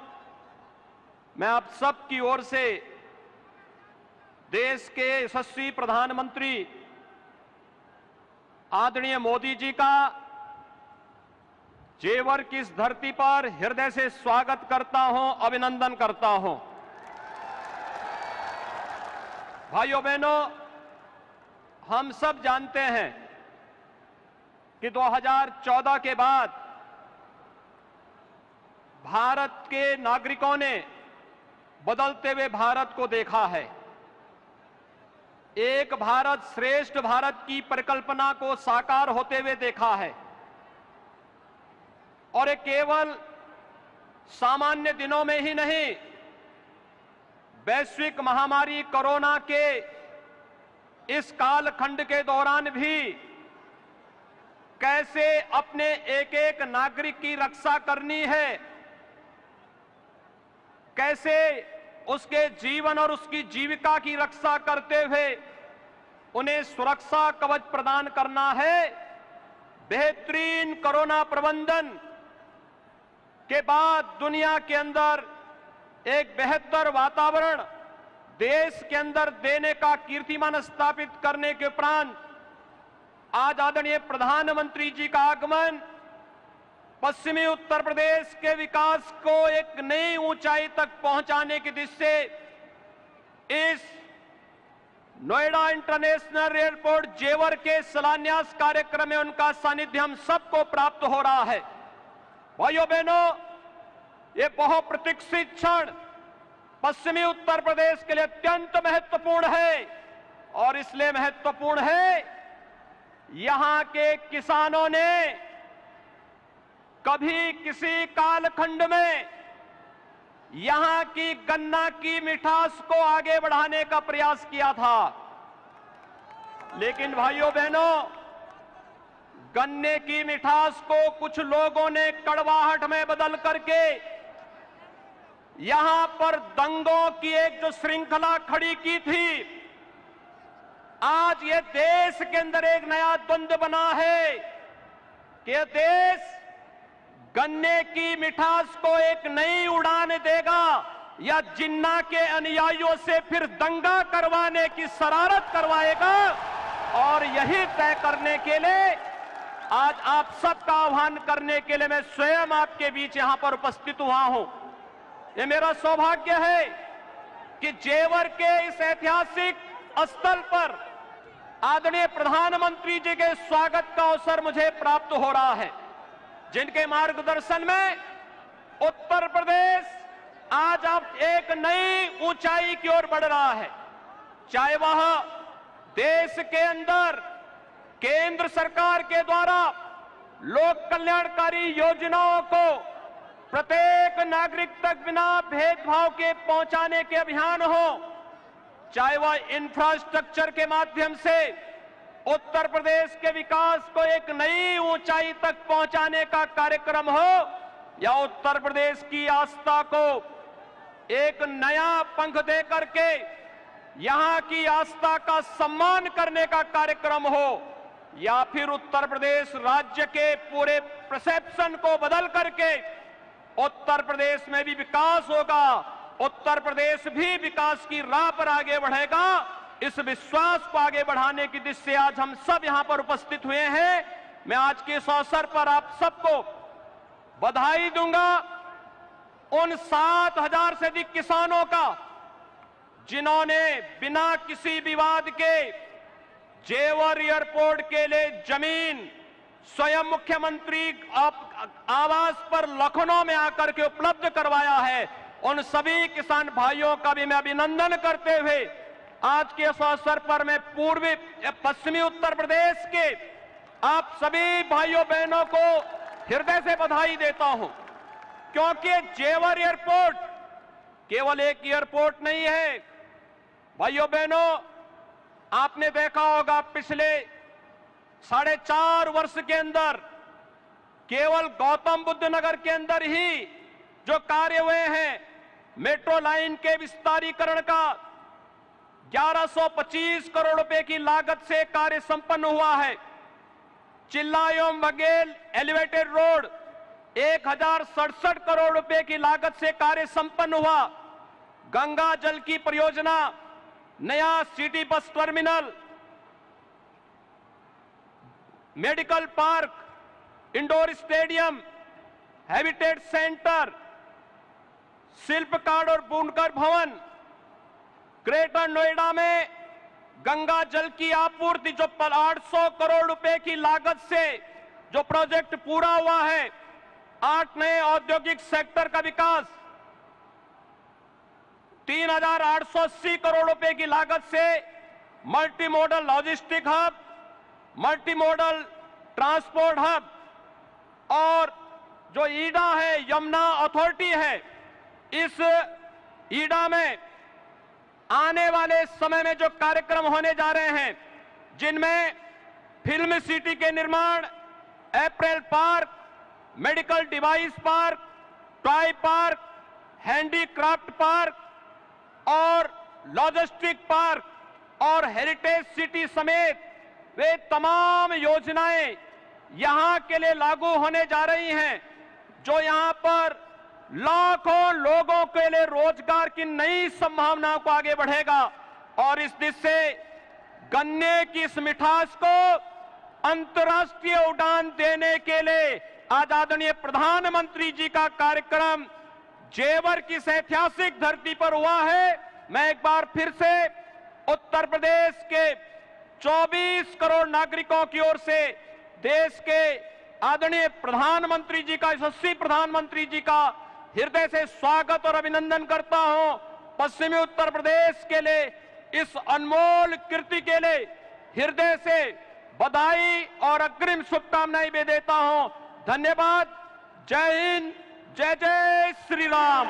मैं आप सब की ओर से देश के यशस्वी प्रधानमंत्री आदरणीय मोदी जी का जेवर की इस धरती पर हृदय से स्वागत करता हूं, अभिनंदन करता हूं। भाइयों बहनों, हम सब जानते हैं कि 2014 के बाद भारत के नागरिकों ने बदलते हुए भारत को देखा है। एक भारत श्रेष्ठ भारत की परिकल्पना को साकार होते हुए देखा है और ये केवल सामान्य दिनों में ही नहीं, वैश्विक महामारी कोरोना के इस कालखंड के दौरान भी कैसे अपने एक एक नागरिक की रक्षा करनी है, कैसे उसके जीवन और उसकी जीविका की रक्षा करते हुए उन्हें सुरक्षा कवच प्रदान करना है। बेहतरीन कोरोना प्रबंधन के बाद दुनिया के अंदर एक बेहतर वातावरण देश के अंदर देने का कीर्तिमान स्थापित करने के उपरांत आज आदरणीय प्रधानमंत्री जी का आगमन पश्चिमी उत्तर प्रदेश के विकास को एक नई ऊंचाई तक पहुंचाने की दिशा से इस नोएडा इंटरनेशनल एयरपोर्ट जेवर के शिलान्यास कार्यक्रम में उनका सानिध्य हम सबको प्राप्त हो रहा है। भाइयों बहनों, ये बहुप्रतीक्षित क्षण पश्चिमी उत्तर प्रदेश के लिए अत्यंत महत्वपूर्ण है और इसलिए महत्वपूर्ण है, यहां के किसानों ने कभी किसी कालखंड में यहां की गन्ना की मिठास को आगे बढ़ाने का प्रयास किया था, लेकिन भाइयों बहनों, गन्ने की मिठास को कुछ लोगों ने कड़वाहट में बदल करके यहां पर दंगों की एक जो श्रृंखला खड़ी की थी, आज ये देश के अंदर एक नया द्वंद्व बना है कि ये देश गन्ने की मिठास को एक नई उड़ान देगा या जिन्ना के अनुयायियों से फिर दंगा करवाने की शरारत करवाएगा। और यही तय करने के लिए आज आप सबका आह्वान करने के लिए मैं स्वयं आपके बीच यहां पर उपस्थित हुआ हूं। ये मेरा सौभाग्य है कि जेवर के इस ऐतिहासिक स्थल पर आदरणीय प्रधानमंत्री जी के स्वागत का अवसर मुझे प्राप्त हो रहा है, जिनके मार्गदर्शन में उत्तर प्रदेश आज अब एक नई ऊंचाई की ओर बढ़ रहा है। चाहे वह देश के अंदर केंद्र सरकार के द्वारा लोक कल्याणकारी योजनाओं को प्रत्येक नागरिक तक बिना भेदभाव के पहुंचाने के अभियान हो, चाहे वह इंफ्रास्ट्रक्चर के माध्यम से उत्तर प्रदेश के विकास को एक नई ऊंचाई तक पहुंचाने का कार्यक्रम हो, या उत्तर प्रदेश की आस्था को एक नया पंख दे करके यहां की आस्था का सम्मान करने का कार्यक्रम हो, या फिर उत्तर प्रदेश राज्य के पूरे परसेप्शन को बदल करके उत्तर प्रदेश में भी विकास होगा, उत्तर प्रदेश भी विकास की राह पर आगे बढ़ेगा, इस विश्वास को आगे बढ़ाने की दिशा से आज हम सब यहां पर उपस्थित हुए हैं। मैं आज के इस अवसर पर आप सबको बधाई दूंगा उन 7,000 से अधिक किसानों का जिन्होंने बिना किसी विवाद के जेवर एयरपोर्ट के लिए जमीन स्वयं मुख्यमंत्री आवास पर लखनऊ में आकर के उपलब्ध करवाया है, उन सभी किसान भाइयों का भी मैं अभिनंदन करते हुए आज के इस अवसर पर मैं पश्चिमी उत्तर प्रदेश के आप सभी भाइयों बहनों को हृदय से बधाई देता हूं, क्योंकि जेवर एयरपोर्ट केवल एक एयरपोर्ट नहीं है। भाइयों बहनों, आपने देखा होगा पिछले 4.5 वर्ष के अंदर केवल गौतम बुद्ध नगर के अंदर ही जो कार्य हुए हैं, मेट्रो लाइन के विस्तारीकरण का 1125 करोड़ रुपए की लागत से कार्य संपन्न हुआ है। चिल्ला एवं बघेल एलिवेटेड रोड 1067 करोड़ रुपए की लागत से कार्य संपन्न हुआ। गंगा जल की परियोजना, नया city bus terminal, medical park, indoor stadium, habitat centre, शिल्पकार और बुनकर भवन, ग्रेटर नोएडा में गंगा जल की आपूर्ति जो 800 करोड़ रुपए की लागत से जो प्रोजेक्ट पूरा हुआ है, 8 नए औद्योगिक सेक्टर का विकास, 3880 करोड़ रुपए की लागत से multi modal logistic hub, multi modal transport hub, और जो ईडा है, यमुना अथॉरिटी है, इस ईडा में आने वाले समय में जो कार्यक्रम होने जा रहे हैं, जिनमें फिल्म सिटी के निर्माण, apparel park, medical device park, toy park, handicraft park और लॉजिस्टिक पार्क और हेरिटेज सिटी समेत वे तमाम योजनाएं यहां के लिए लागू होने जा रही हैं, जो यहां पर लाखों लोगों के लिए रोजगार की नई संभावनाओं को आगे बढ़ेगा। और इस दिशा से गन्ने की इस मिठास को अंतर्राष्ट्रीय उड़ान देने के लिए आज आदरणीय प्रधानमंत्री जी का कार्यक्रम जेवर की इस ऐतिहासिक धरती पर हुआ है। मैं एक बार फिर से उत्तर प्रदेश के 24 करोड़ नागरिकों की ओर से देश के आदरणीय प्रधानमंत्री जी का, यशस्वी प्रधानमंत्री जी का हृदय से स्वागत और अभिनंदन करता हूं। पश्चिमी उत्तर प्रदेश के लिए इस अनमोल कृति के लिए हृदय से बधाई और अग्रिम शुभकामनाएं भी देता हूं। धन्यवाद। जय हिंद, जय जय श्री राम।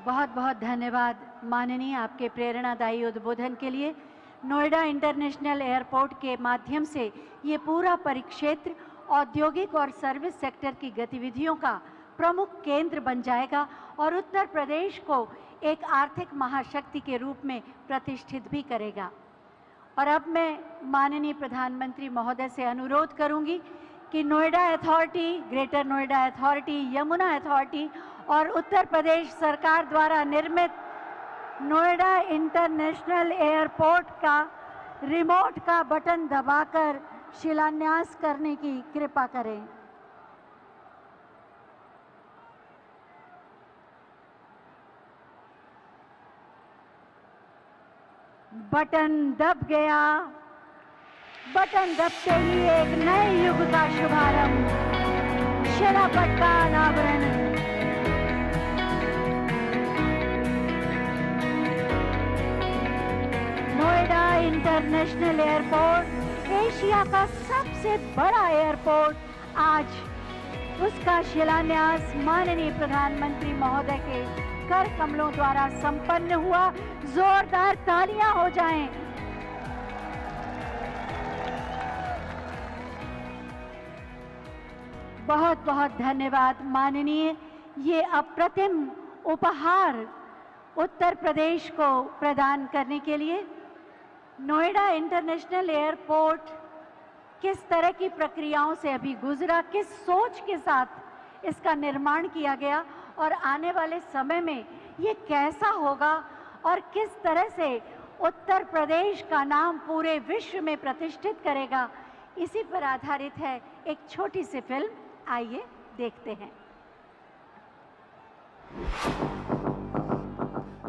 बहुत बहुत धन्यवाद माननीय, आपके प्रेरणादायी उद्बोधन के लिए। नोएडा इंटरनेशनल एयरपोर्ट के माध्यम से ये पूरा परिक्षेत्र औद्योगिक और सर्विस सेक्टर की गतिविधियों का प्रमुख केंद्र बन जाएगा और उत्तर प्रदेश को एक आर्थिक महाशक्ति के रूप में प्रतिष्ठित भी करेगा। और अब मैं माननीय प्रधानमंत्री महोदय से अनुरोध करूंगी कि Noida authority, greater Noida authority, Yamuna authority और उत्तर प्रदेश सरकार द्वारा निर्मित नोएडा इंटरनेशनल एयरपोर्ट का रिमोट का बटन दबाकर शिलान्यास करने की कृपा करें। बटन दब गया। बटन दबते ही एक नए युग का शुभारंभ, शिलापट का अनावरण। नोएडा इंटरनेशनल एयरपोर्ट एशिया का सबसे बड़ा एयरपोर्ट, आज उसका शिलान्यास माननीय प्रधानमंत्री महोदय के कर कमलों द्वारा संपन्न हुआ। जोरदार तालियां हो जाएं। बहुत बहुत धन्यवाद माननीय। ये अप्रतिम उपहार उत्तर प्रदेश को प्रदान करने के लिए। नोएडा इंटरनेशनल एयरपोर्ट किस तरह की प्रक्रियाओं से अभी गुजरा, किस सोच के साथ इसका निर्माण किया गया और आने वाले समय में ये कैसा होगा और किस तरह से उत्तर प्रदेश का नाम पूरे विश्व में प्रतिष्ठित करेगा, इसी पर आधारित है एक छोटी सी फिल्म। आइए देखते हैं।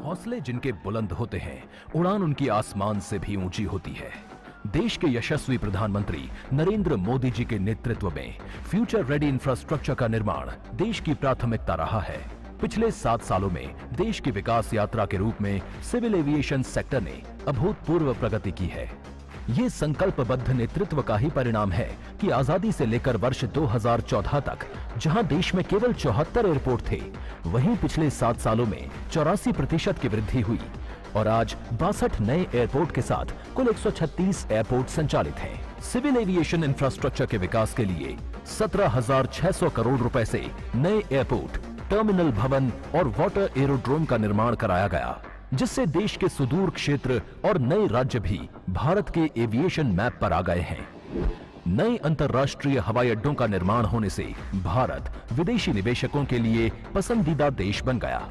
हौसले जिनके बुलंद होते हैं, उड़ान उनकी आसमान से भी ऊंची होती है। देश के यशस्वी प्रधानमंत्री नरेंद्र मोदी जी के नेतृत्व में फ्यूचर रेडी इंफ्रास्ट्रक्चर का निर्माण देश की प्राथमिकता रहा है। पिछले 7 सालों में देश की विकास यात्रा के रूप में सिविल एविएशन सेक्टर ने अभूतपूर्व प्रगति की है। ये संकल्पबद्ध नेतृत्व का ही परिणाम है कि आजादी से लेकर वर्ष 2014 तक जहां देश में केवल 74 एयरपोर्ट थे, वहीं पिछले 7 सालों में 84% की वृद्धि हुई और आज 62 नए एयरपोर्ट के साथ कुल 136 एयरपोर्ट संचालित हैं। सिविल एविएशन इंफ्रास्ट्रक्चर के विकास के लिए 17,600 करोड़ रुपए से नए एयरपोर्ट, टर्मिनल भवन और वाटर एरोड्रोम का निर्माण कराया गया, जिससे देश के सुदूर क्षेत्र और नए राज्य भी भारत के एविएशन मैप पर आ गए हैं। नए अंतर्राष्ट्रीय हवाई अड्डों का निर्माण होने से भारत विदेशी निवेशकों के लिए पसंदीदा देश बन गया।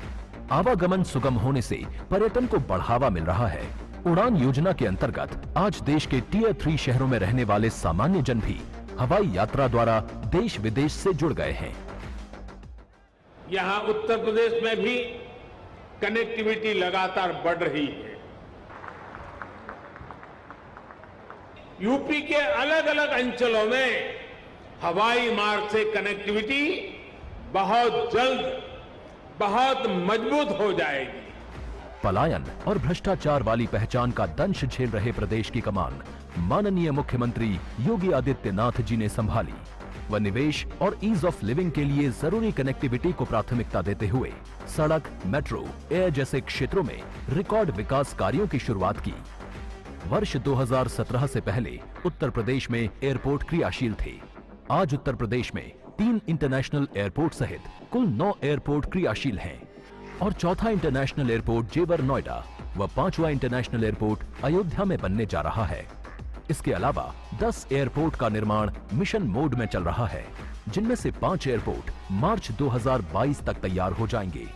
आवागमन सुगम होने से पर्यटन को बढ़ावा मिल रहा है। उड़ान योजना के अंतर्गत आज देश के टियर 3 शहरों में रहने वाले सामान्य जन भी हवाई यात्रा द्वारा देश विदेश से जुड़ गए हैं। यहाँ उत्तर प्रदेश में भी कनेक्टिविटी लगातार बढ़ रही है। यूपी के अलग अलग अंचलों में हवाई मार्ग से कनेक्टिविटी बहुत जल्द, बहुत मजबूत हो जाएगी। पलायन और भ्रष्टाचार वाली पहचान का दंश झेल रहे प्रदेश की कमान माननीय मुख्यमंत्री योगी आदित्यनाथ जी ने संभाली। व निवेश और ईज ऑफ लिविंग के लिए जरूरी कनेक्टिविटी को प्राथमिकता देते हुए सड़क, मेट्रो, एयर जैसे क्षेत्रों में रिकॉर्ड विकास कार्यों की शुरुआत की। वर्ष 2017 से पहले उत्तर प्रदेश में एयरपोर्ट क्रियाशील थे। आज उत्तर प्रदेश में 3 इंटरनेशनल एयरपोर्ट सहित कुल 9 एयरपोर्ट क्रियाशील हैं और चौथा इंटरनेशनल एयरपोर्ट जेवर नोएडा व 5वां इंटरनेशनल एयरपोर्ट अयोध्या में बनने जा रहा है। इसके अलावा 10 एयरपोर्ट का निर्माण मिशन मोड में चल रहा है, जिनमें से 5 एयरपोर्ट मार्च 2022 तक तैयार हो जाएंगे।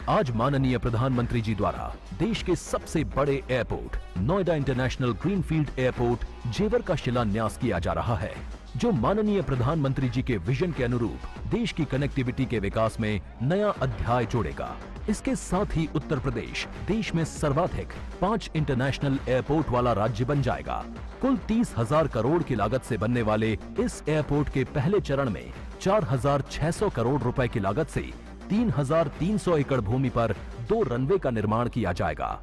आज माननीय प्रधानमंत्री जी द्वारा देश के सबसे बड़े airport Noida international greenfield airport जेवर का शिलान्यास किया जा रहा है, जो माननीय प्रधानमंत्री जी के विजन के अनुरूप देश की कनेक्टिविटी के विकास में नया अध्याय जोड़ेगा। इसके साथ ही उत्तर प्रदेश देश में सर्वाधिक 5 इंटरनेशनल एयरपोर्ट वाला राज्य बन जाएगा। कुल 30,000 करोड़ की लागत से बनने वाले इस एयरपोर्ट के पहले चरण में 4,600 करोड़ रुपए की लागत से 3,300 एकड़ भूमि पर 2 रनवे का निर्माण किया जाएगा।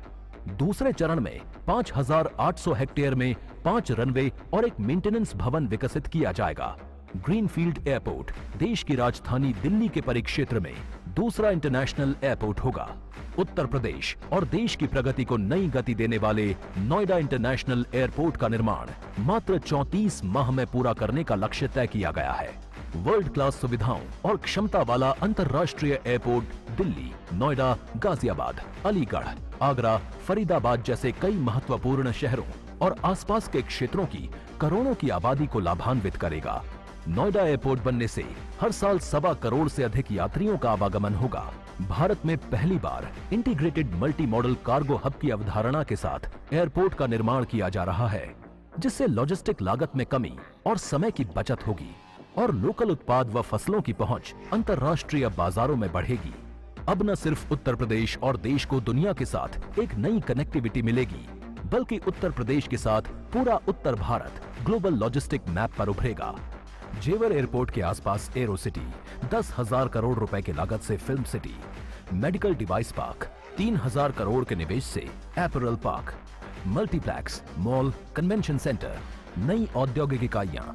दूसरे चरण में 5,800 हेक्टेयर में 5 रनवे और एक मेंटेनेंस भवन विकसित किया जाएगा। ग्रीनफील्ड एयरपोर्ट देश की राजधानी दिल्ली के परिक्षेत्र में दूसरा इंटरनेशनल एयरपोर्ट होगा। उत्तर प्रदेश और देश की प्रगति को नई गति देने वाले नोएडा इंटरनेशनल एयरपोर्ट का निर्माण मात्र 34 माह में पूरा करने का लक्ष्य तय किया गया है। वर्ल्ड क्लास सुविधाओं और क्षमता वाला अंतर्राष्ट्रीय एयरपोर्ट दिल्ली, नोएडा, गाजियाबाद, अलीगढ़, आगरा, फरीदाबाद जैसे कई महत्वपूर्ण शहरों और आसपास के क्षेत्रों की करोड़ों की आबादी को लाभान्वित करेगा। नोएडा एयरपोर्ट बनने से हर साल 1.25 करोड़ से अधिक यात्रियों का आवागमन होगा। भारत में पहली बार integrated multi model cargo hub की अवधारणा के साथ एयरपोर्ट का निर्माण किया जा रहा है, जिससे लॉजिस्टिक लागत में कमी और समय की बचत होगी और लोकल उत्पाद व फसलों की पहुंच अंतर्राष्ट्रीय बाजारों में बढ़ेगी। अब न सिर्फ उत्तर प्रदेश और देश को दुनिया के साथ एक नई कनेक्टिविटी मिलेगी, बल्कि उत्तर प्रदेश के साथ पूरा उत्तर भारत ग्लोबल लॉजिस्टिक मैप पर उभरेगा। जेवर एयरपोर्ट के आसपास एरो सिटी, 10,000 करोड़ रुपए की लागत से film city, medical device park, 3,000 crore के निवेश से apparel park, multiplex, mall, convention centre, नई औद्योगिक इकाइयां,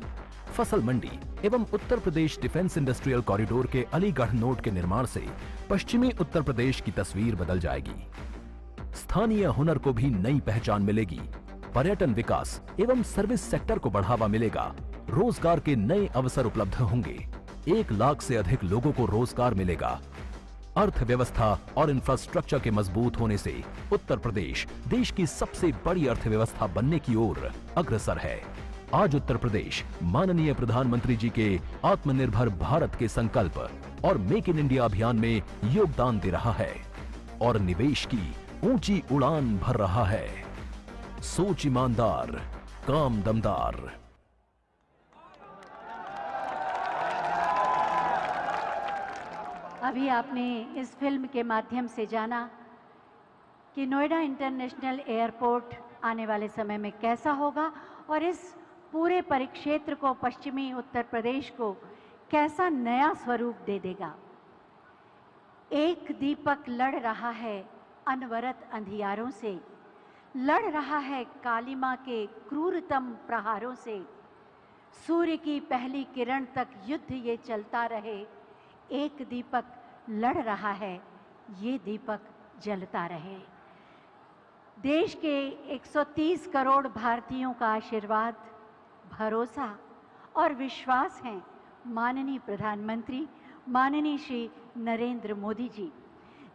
फसल मंडी एवं Uttar Pradesh defence industrial corridor के अलीगढ़ नोड के निर्माण से पश्चिमी उत्तर प्रदेश की तस्वीर बदल जाएगी। स्थानीय हुनर को भी नई पहचान मिलेगी। पर्यटन विकास एवं सर्विस सेक्टर को बढ़ावा मिलेगा। रोजगार के नए अवसर उपलब्ध होंगे। 1 लाख से अधिक लोगों को रोजगार मिलेगा। अर्थव्यवस्था और इंफ्रास्ट्रक्चर के मजबूत होने से उत्तर प्रदेश देश की सबसे बड़ी अर्थव्यवस्था बनने की ओर अग्रसर है। आज उत्तर प्रदेश माननीय प्रधानमंत्री जी के आत्मनिर्भर भारत के संकल्प और मेक इन इंडिया अभियान में योगदान दे रहा है और निवेश की ऊंची उड़ान भर रहा है। सोच ईमानदार, काम दमदार। अभी आपने इस फिल्म के माध्यम से जाना कि नोएडा इंटरनेशनल एयरपोर्ट आने वाले समय में कैसा होगा और इस पूरे परिक्षेत्र को, पश्चिमी उत्तर प्रदेश को कैसा नया स्वरूप दे देगा। एक दीपक लड़ रहा है अनवरत अंधियारों से, लड़ रहा है कालिमा के क्रूरतम प्रहारों से। सूर्य की पहली किरण तक युद्ध ये चलता रहे। एक दीपक लड़ रहा है, ये दीपक जलता रहे। देश के 130 करोड़ भारतीयों का आशीर्वाद, भरोसा और विश्वास है माननीय प्रधानमंत्री माननीय श्री नरेंद्र मोदी जी,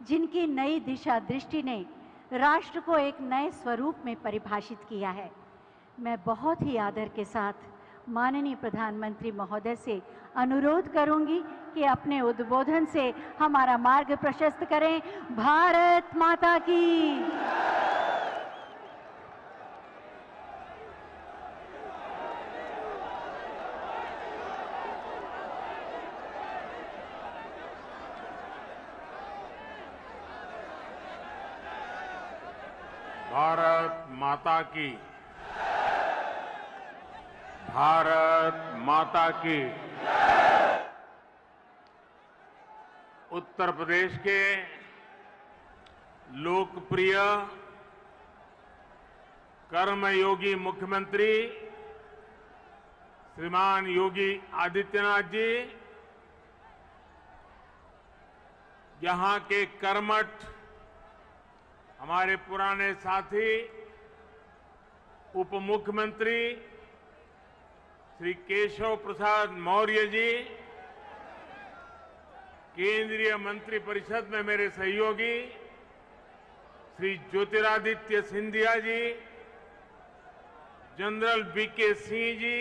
जिनकी नई दिशा दृष्टि ने राष्ट्र को एक नए स्वरूप में परिभाषित किया है। मैं बहुत ही आदर के साथ माननीय प्रधानमंत्री महोदय से अनुरोध करूंगी कि अपने उद्बोधन से हमारा मार्ग प्रशस्त करें। भारत माता की। भारत माता की। भारत माता की। उत्तर प्रदेश के लोकप्रिय कर्मयोगी मुख्यमंत्री श्रीमान योगी आदित्यनाथ जी, यहां के कर्मठ हमारे पुराने साथी उप मुख्यमंत्री श्री केशव प्रसाद मौर्य जी, केंद्रीय मंत्रिपरिषद में मेरे सहयोगी श्री ज्योतिरादित्य सिंधिया जी, जनरल वीके सिंह जी,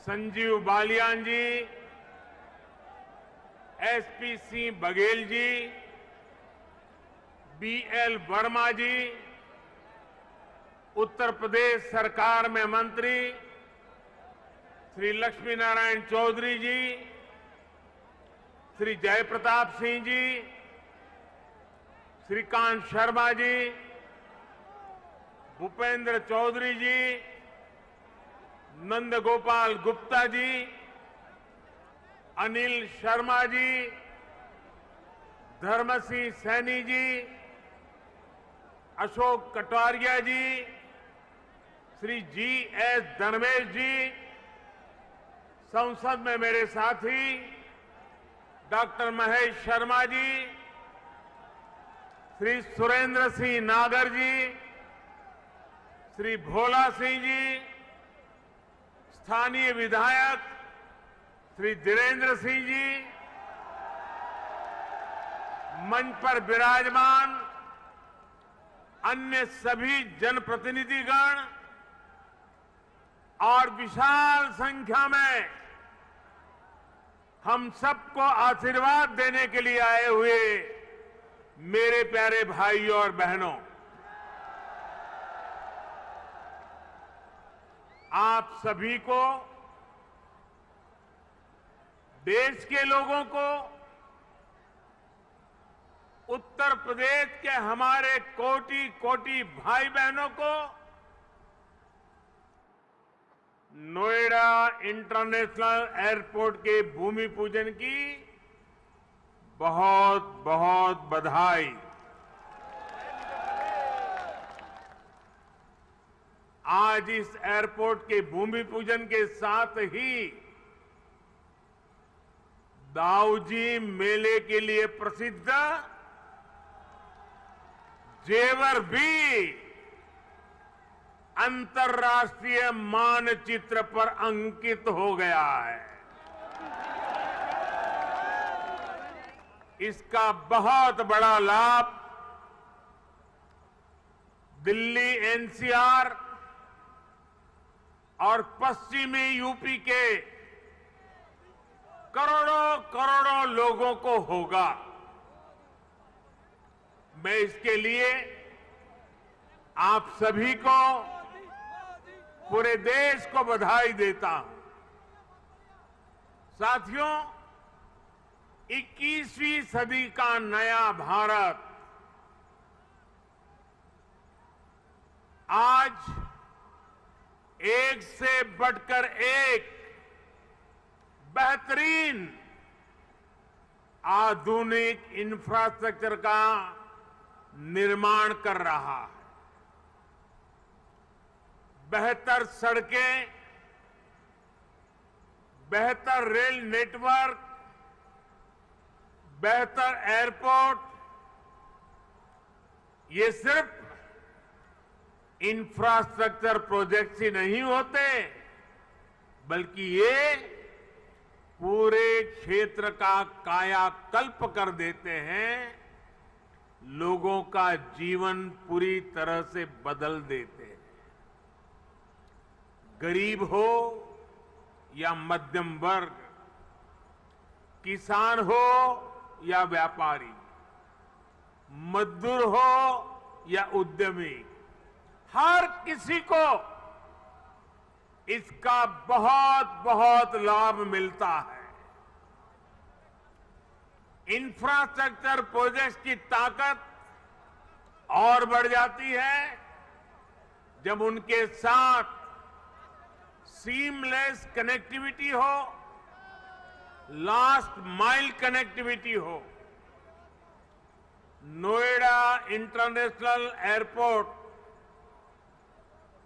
संजीव बालियान जी, एसपी सिंह बघेल जी, बीएल वर्मा जी, उत्तर प्रदेश सरकार में मंत्री श्री लक्ष्मी नारायण चौधरी जी, श्री जयप्रताप सिंह जी, श्रीकांत शर्मा जी, भूपेंद्र चौधरी जी, नंदगोपाल गुप्ता जी, अनिल शर्मा जी, धर्मसिंह सैनी जी, अशोक कटारिया जी, श्री जी.एस. धर्मेश जी, संसद में मेरे साथी डॉक्टर महेश शर्मा जी, श्री सुरेंद्र सिंह नागर जी, श्री भोला सिंह जी, स्थानीय विधायक श्री धीरेन्द्र सिंह जी, मंच पर विराजमान अन्य सभी जनप्रतिनिधिगण और विशाल संख्या में हम सबको आशीर्वाद देने के लिए आए हुए मेरे प्यारे भाइयों और बहनों, आप सभी को, देश के लोगों को, उत्तर प्रदेश के हमारे कोटि कोटि भाई बहनों को नोएडा इंटरनेशनल एयरपोर्ट के भूमि पूजन की बहुत बहुत बधाई। आज इस एयरपोर्ट के भूमि पूजन के साथ ही दाऊजी मेले के लिए प्रसिद्ध जेवर भी अंतर्राष्ट्रीय मानचित्र पर अंकित हो गया है। इसका बहुत बड़ा लाभ दिल्ली एनसीआर और पश्चिमी यूपी के करोड़ों करोड़ों लोगों को होगा। मैं इसके लिए आप सभी को, पूरे देश को बधाई देता हूं। साथियों, 21वीं सदी का नया भारत एक से बढ़कर एक बेहतरीन आधुनिक इंफ्रास्ट्रक्चर का निर्माण कर रहा है। बेहतर सड़कें, बेहतर रेल नेटवर्क, बेहतर एयरपोर्ट, ये सिर्फ इंफ्रास्ट्रक्चर प्रोजेक्ट्स ही नहीं होते, बल्कि ये पूरे क्षेत्र का कायाकल्प कर देते हैं, लोगों का जीवन पूरी तरह से बदल देते हैं। गरीब हो या मध्यम वर्ग, किसान हो या व्यापारी, मजदूर हो या उद्यमी, हर किसी को इसका बहुत बहुत लाभ मिलता है। इंफ्रास्ट्रक्चर प्रोजेक्ट्स की ताकत और बढ़ जाती है जब उनके साथ सीमलेस कनेक्टिविटी हो, लास्ट माइल कनेक्टिविटी हो। नोएडा इंटरनेशनल एयरपोर्ट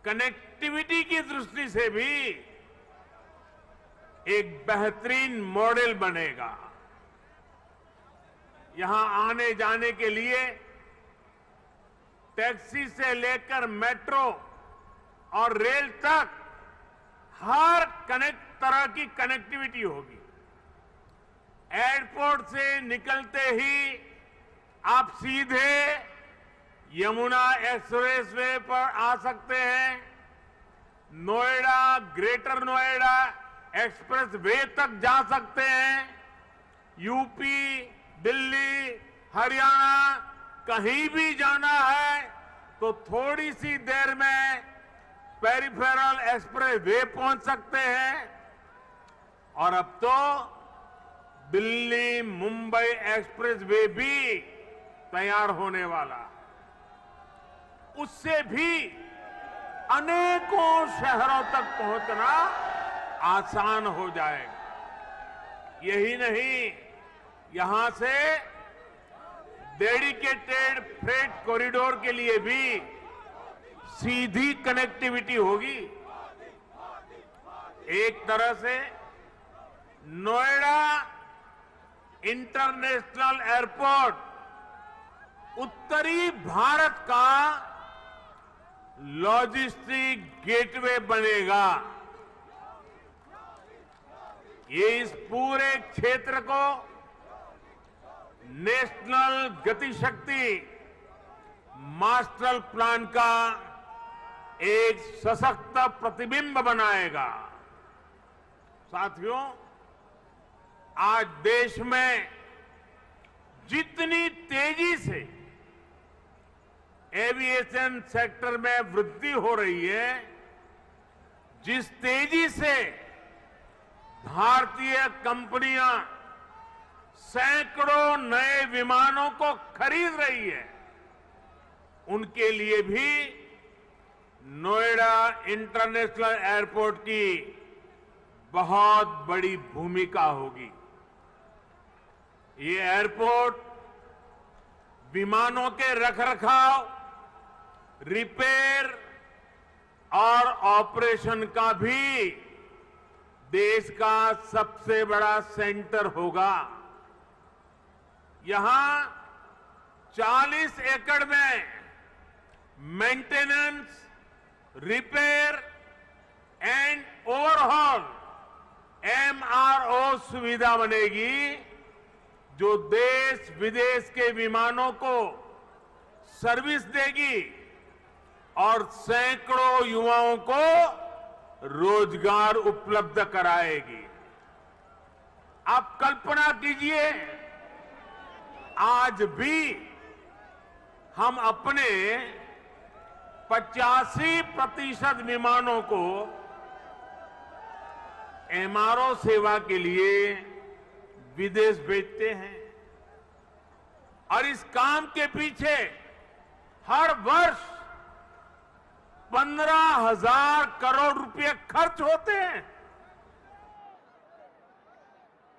कनेक्टिविटी की दृष्टि से भी एक बेहतरीन मॉडल बनेगा। यहां आने जाने के लिए टैक्सी से लेकर मेट्रो और रेल तक हर तरह की कनेक्टिविटी होगी। एयरपोर्ट से निकलते ही आप सीधे यमुना एक्सप्रेसवे पर आ सकते हैं। Noida, greater Noida express way तक जा सकते हैं। यूपी, दिल्ली, हरियाणा कहीं भी जाना है तो थोड़ी सी देर में पेरिफेरल एक्सप्रेस वे पहुंच सकते हैं। और अब तो दिल्ली मुंबई एक्सप्रेस वे भी तैयार होने वाला, उससे भी अनेकों शहरों तक पहुंचना आसान हो जाएगा। यही नहीं, यहां से डेडिकेटेड फ्रेट कॉरिडोर के लिए भी सीधी कनेक्टिविटी होगी। एक तरह से नोएडा इंटरनेशनल एयरपोर्ट उत्तरी भारत का लॉजिस्टिक गेटवे बनेगा। ये इस पूरे क्षेत्र को नेशनल गतिशक्ति मास्टर प्लान का एक सशक्त प्रतिबिंब बनाएगा। साथियों, आज देश में जितनी तेजी से एविएशन सेक्टर में वृद्धि हो रही है, जिस तेजी से भारतीय कंपनियां सैकड़ों नए विमानों को खरीद रही है, उनके लिए भी नोएडा इंटरनेशनल एयरपोर्ट की बहुत बड़ी भूमिका होगी। ये एयरपोर्ट विमानों के रखरखाव, रिपेयर और ऑपरेशन का भी देश का सबसे बड़ा सेंटर होगा। यहां 40 एकड़ में maintenance, repair and overhaul MRO सुविधा बनेगी, जो देश विदेश के विमानों को सर्विस देगी और सैकड़ों युवाओं को रोजगार उपलब्ध कराएगी। आप कल्पना कीजिए, आज भी हम अपने 85% विमानों को MRO सेवा के लिए विदेश भेजते हैं। और इस काम के पीछे हर वर्ष 15,000 करोड़ रुपए खर्च होते हैं।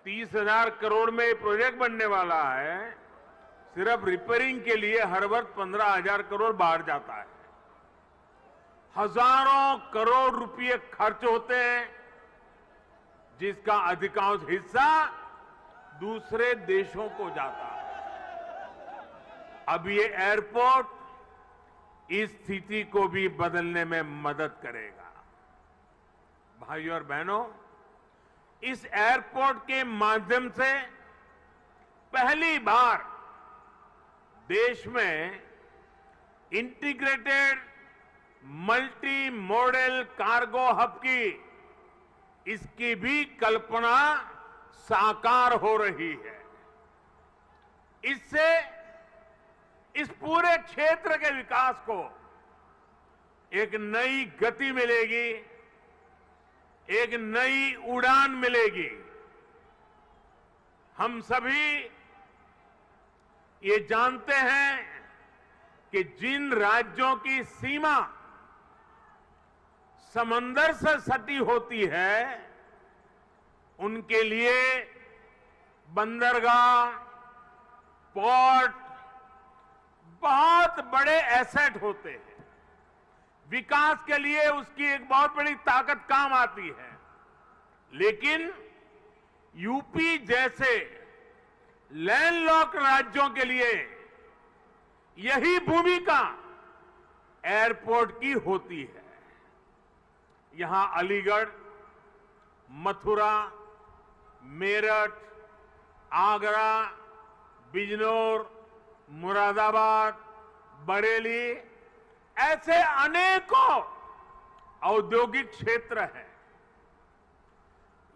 30,000 करोड़ में प्रोजेक्ट बनने वाला है, सिर्फ रिपेयरिंग के लिए हर वर्ष 15,000 करोड़ बाहर जाता है। हजारों करोड़ रुपए खर्च होते हैं, जिसका अधिकांश हिस्सा दूसरे देशों को जाता है। अब ये एयरपोर्ट इस स्थिति को भी बदलने में मदद करेगा। भाइयों और बहनों, इस एयरपोर्ट के माध्यम से पहली बार देश में integrated multi model cargo hub की इसकी भी कल्पना साकार हो रही है। इससे इस पूरे क्षेत्र के विकास को एक नई गति मिलेगी, एक नई उड़ान मिलेगी। हम सभी ये जानते हैं कि जिन राज्यों की सीमा समंदर से सटी होती है, उनके लिए बंदरगाह, पोर्ट बहुत बड़े एसेट होते हैं। विकास के लिए उसकी एक बहुत बड़ी ताकत काम आती है। लेकिन यूपी जैसे लैंडलॉक्ड राज्यों के लिए यही भूमिका एयरपोर्ट की होती है। यहां अलीगढ़, मथुरा, मेरठ, आगरा, बिजनौर, मुरादाबाद, बरेली ऐसे अनेकों औद्योगिक क्षेत्र हैं।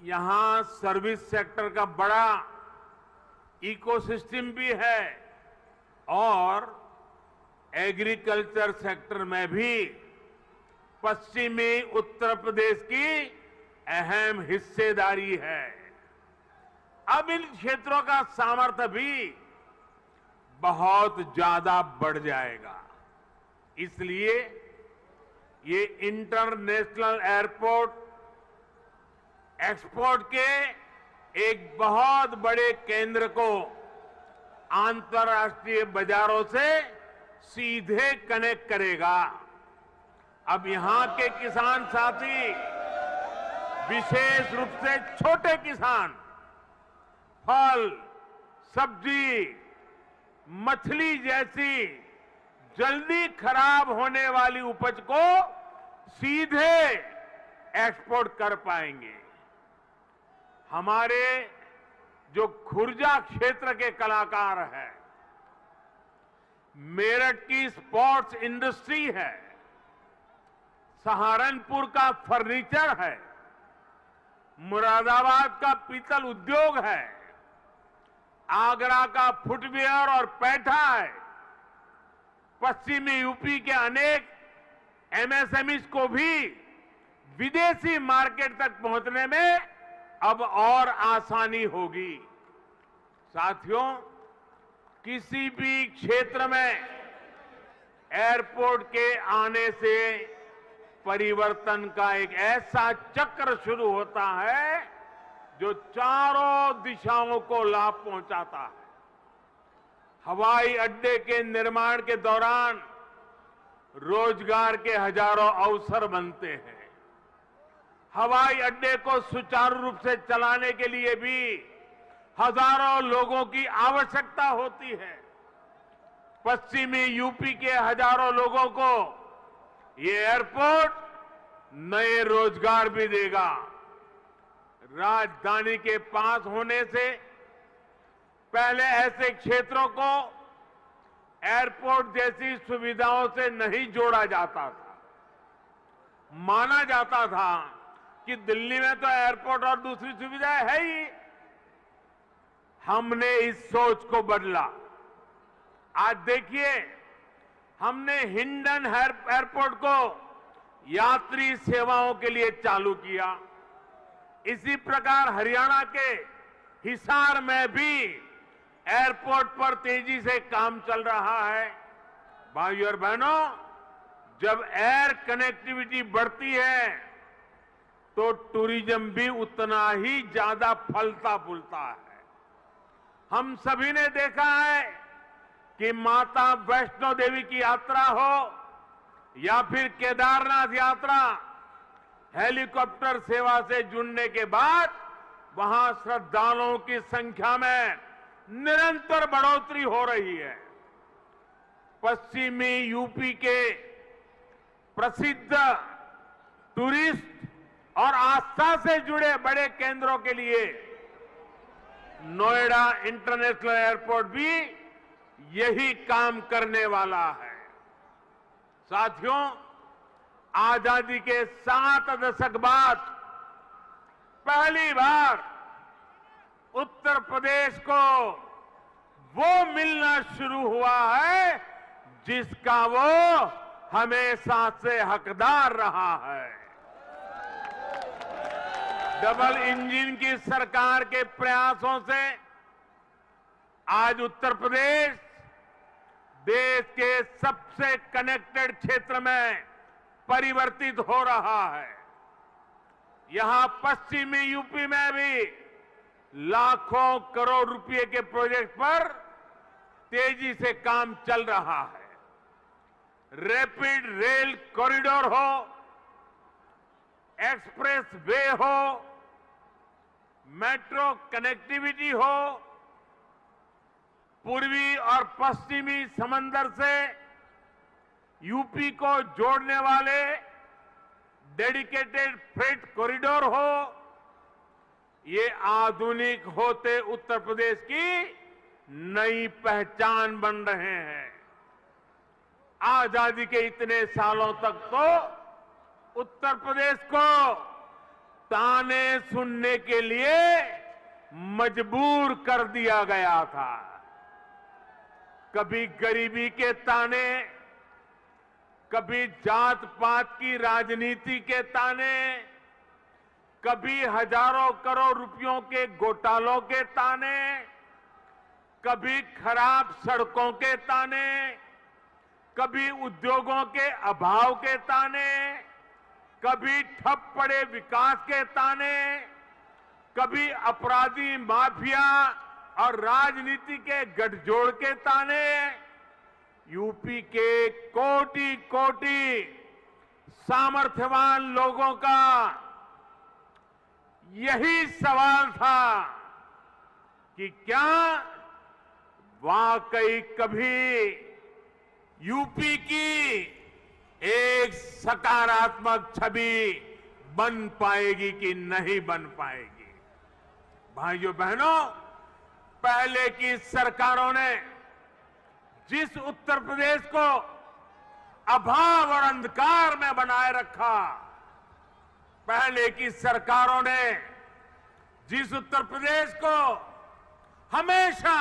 यहां सर्विस सेक्टर का बड़ा इकोसिस्टम भी है और एग्रीकल्चर सेक्टर में भी पश्चिमी उत्तर प्रदेश की अहम हिस्सेदारी है। अब इन क्षेत्रों का सामर्थ्य भी बहुत ज्यादा बढ़ जाएगा। इसलिए ये इंटरनेशनल एयरपोर्ट एक्सपोर्ट के एक बहुत बड़े केंद्र को अंतर्राष्ट्रीय बाजारों से सीधे कनेक्ट करेगा। अब यहां के किसान साथी, विशेष रूप से छोटे किसान, फल, सब्जी, मछली जैसी जल्दी खराब होने वाली उपज को सीधे एक्सपोर्ट कर पाएंगे। हमारे जो खुर्जा क्षेत्र के कलाकार हैं, मेरठ की स्पोर्ट्स इंडस्ट्री है, सहारनपुर का फर्नीचर है, मुरादाबाद का पीतल उद्योग है, आगरा का फुटवियर और पैठा है, पश्चिमी यूपी के अनेक एमएसएमईज को भी विदेशी मार्केट तक पहुंचने में अब और आसानी होगी। साथियों, किसी भी क्षेत्र में एयरपोर्ट के आने से परिवर्तन का एक ऐसा चक्र शुरू होता है जो चारों दिशाओं को लाभ पहुंचाता है। हवाई अड्डे के निर्माण के दौरान रोजगार के हजारों अवसर बनते हैं। हवाई अड्डे को सुचारू रूप से चलाने के लिए भी हजारों लोगों की आवश्यकता होती है। पश्चिमी यूपी के हजारों लोगों को ये एयरपोर्ट नए रोजगार भी देगा। राजधानी के पास होने से पहले ऐसे क्षेत्रों को एयरपोर्ट जैसी सुविधाओं से नहीं जोड़ा जाता था। माना जाता था कि दिल्ली में तो एयरपोर्ट और दूसरी सुविधाएं है ही। हमने इस सोच को बदला। आज देखिए, हमने हिंडन एयरपोर्ट को यात्री सेवाओं के लिए चालू किया। इसी प्रकार हरियाणा के हिसार में भी एयरपोर्ट पर तेजी से काम चल रहा है। भाइयों और बहनों, जब एयर कनेक्टिविटी बढ़ती है तो टूरिज्म भी उतना ही ज्यादा फलता फूलता है। हम सभी ने देखा है कि माता वैष्णो देवी की यात्रा हो या फिर केदारनाथ यात्रा, हेलीकॉप्टर सेवा से जुड़ने के बाद वहां श्रद्धालुओं की संख्या में निरंतर बढ़ोतरी हो रही है। पश्चिमी यूपी के प्रसिद्ध टूरिस्ट और आस्था से जुड़े बड़े केंद्रों के लिए नोएडा इंटरनेशनल एयरपोर्ट भी यही काम करने वाला है। साथियों, आजादी के 7 दशक बाद पहली बार उत्तर प्रदेश को वो मिलना शुरू हुआ है जिसका वो हमेशा से हकदार रहा है। डबल इंजन की सरकार के प्रयासों से आज उत्तर प्रदेश देश के सबसे कनेक्टेड क्षेत्र में परिवर्तित हो रहा है। यहां पश्चिमी यूपी में भी लाखों करोड़ रुपए के प्रोजेक्ट पर तेजी से काम चल रहा है। रैपिड रेल कॉरिडोर हो, एक्सप्रेस वे हो, मेट्रो कनेक्टिविटी हो, पूर्वी और पश्चिमी समंदर से यूपी को जोड़ने वाले डेडिकेटेड फ्रेट कॉरिडोर हो, ये आधुनिक होते उत्तर प्रदेश की नई पहचान बन रहे हैं। आजादी के इतने सालों तक तो उत्तर प्रदेश को ताने सुनने के लिए मजबूर कर दिया गया था। कभी गरीबी के ताने, कभी जात पात की राजनीति के ताने, कभी हजारों करोड़ रुपयों के घोटालों के ताने, कभी खराब सड़कों के ताने, कभी उद्योगों के अभाव के ताने, कभी ठप पड़े विकास के ताने, कभी अपराधी माफिया और राजनीति के गठजोड़ के ताने। यूपी के कोटि कोटि सामर्थ्यवान लोगों का यही सवाल था कि क्या वाकई कभी यूपी की एक सकारात्मक छवि बन पाएगी कि नहीं बन पाएगी। भाइयों बहनों, पहले की सरकारों ने जिस उत्तर प्रदेश को अभाव और अंधकार में बनाए रखा, पहले की सरकारों ने जिस उत्तर प्रदेश को हमेशा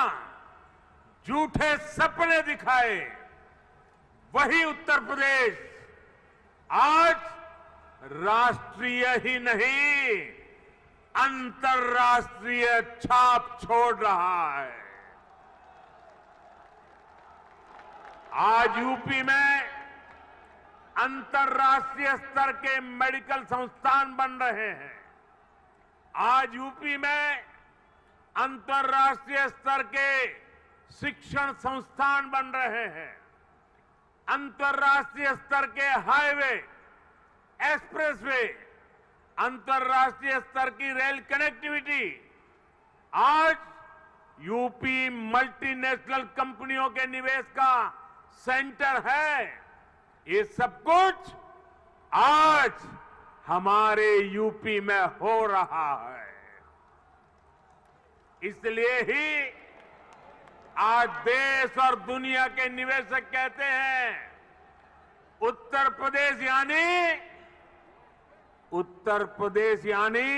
झूठे सपने दिखाए, वही उत्तर प्रदेश आज राष्ट्रीय ही नहीं अंतर्राष्ट्रीय छाप छोड़ रहा है। आज यूपी में अंतर्राष्ट्रीय स्तर के मेडिकल संस्थान बन रहे हैं। आज यूपी में अंतर्राष्ट्रीय स्तर के शिक्षण संस्थान बन रहे हैं। अंतर्राष्ट्रीय स्तर के हाईवे, एक्सप्रेसवे, अंतर्राष्ट्रीय स्तर की रेल कनेक्टिविटी, आज यूपी मल्टीनेशनल कंपनियों के निवेश का सेंटर है। ये सब कुछ आज हमारे यूपी में हो रहा है। इसलिए ही आज देश और दुनिया के निवेशक कहते हैं, उत्तर प्रदेश यानी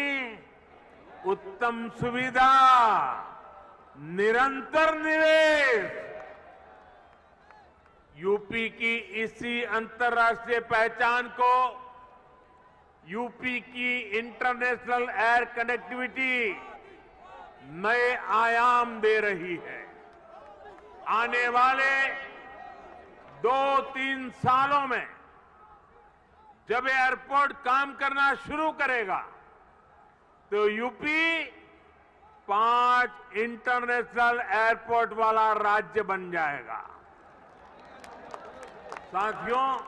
उत्तम सुविधा, निरंतर निवेश। यूपी की इसी अंतर्राष्ट्रीय पहचान को यूपी की इंटरनेशनल एयर कनेक्टिविटी नए आयाम दे रही है। आने वाले 2-3 सालों में जब एयरपोर्ट काम करना शुरू करेगा तो यूपी 5 इंटरनेशनल एयरपोर्ट वाला राज्य बन जाएगा। साथियों,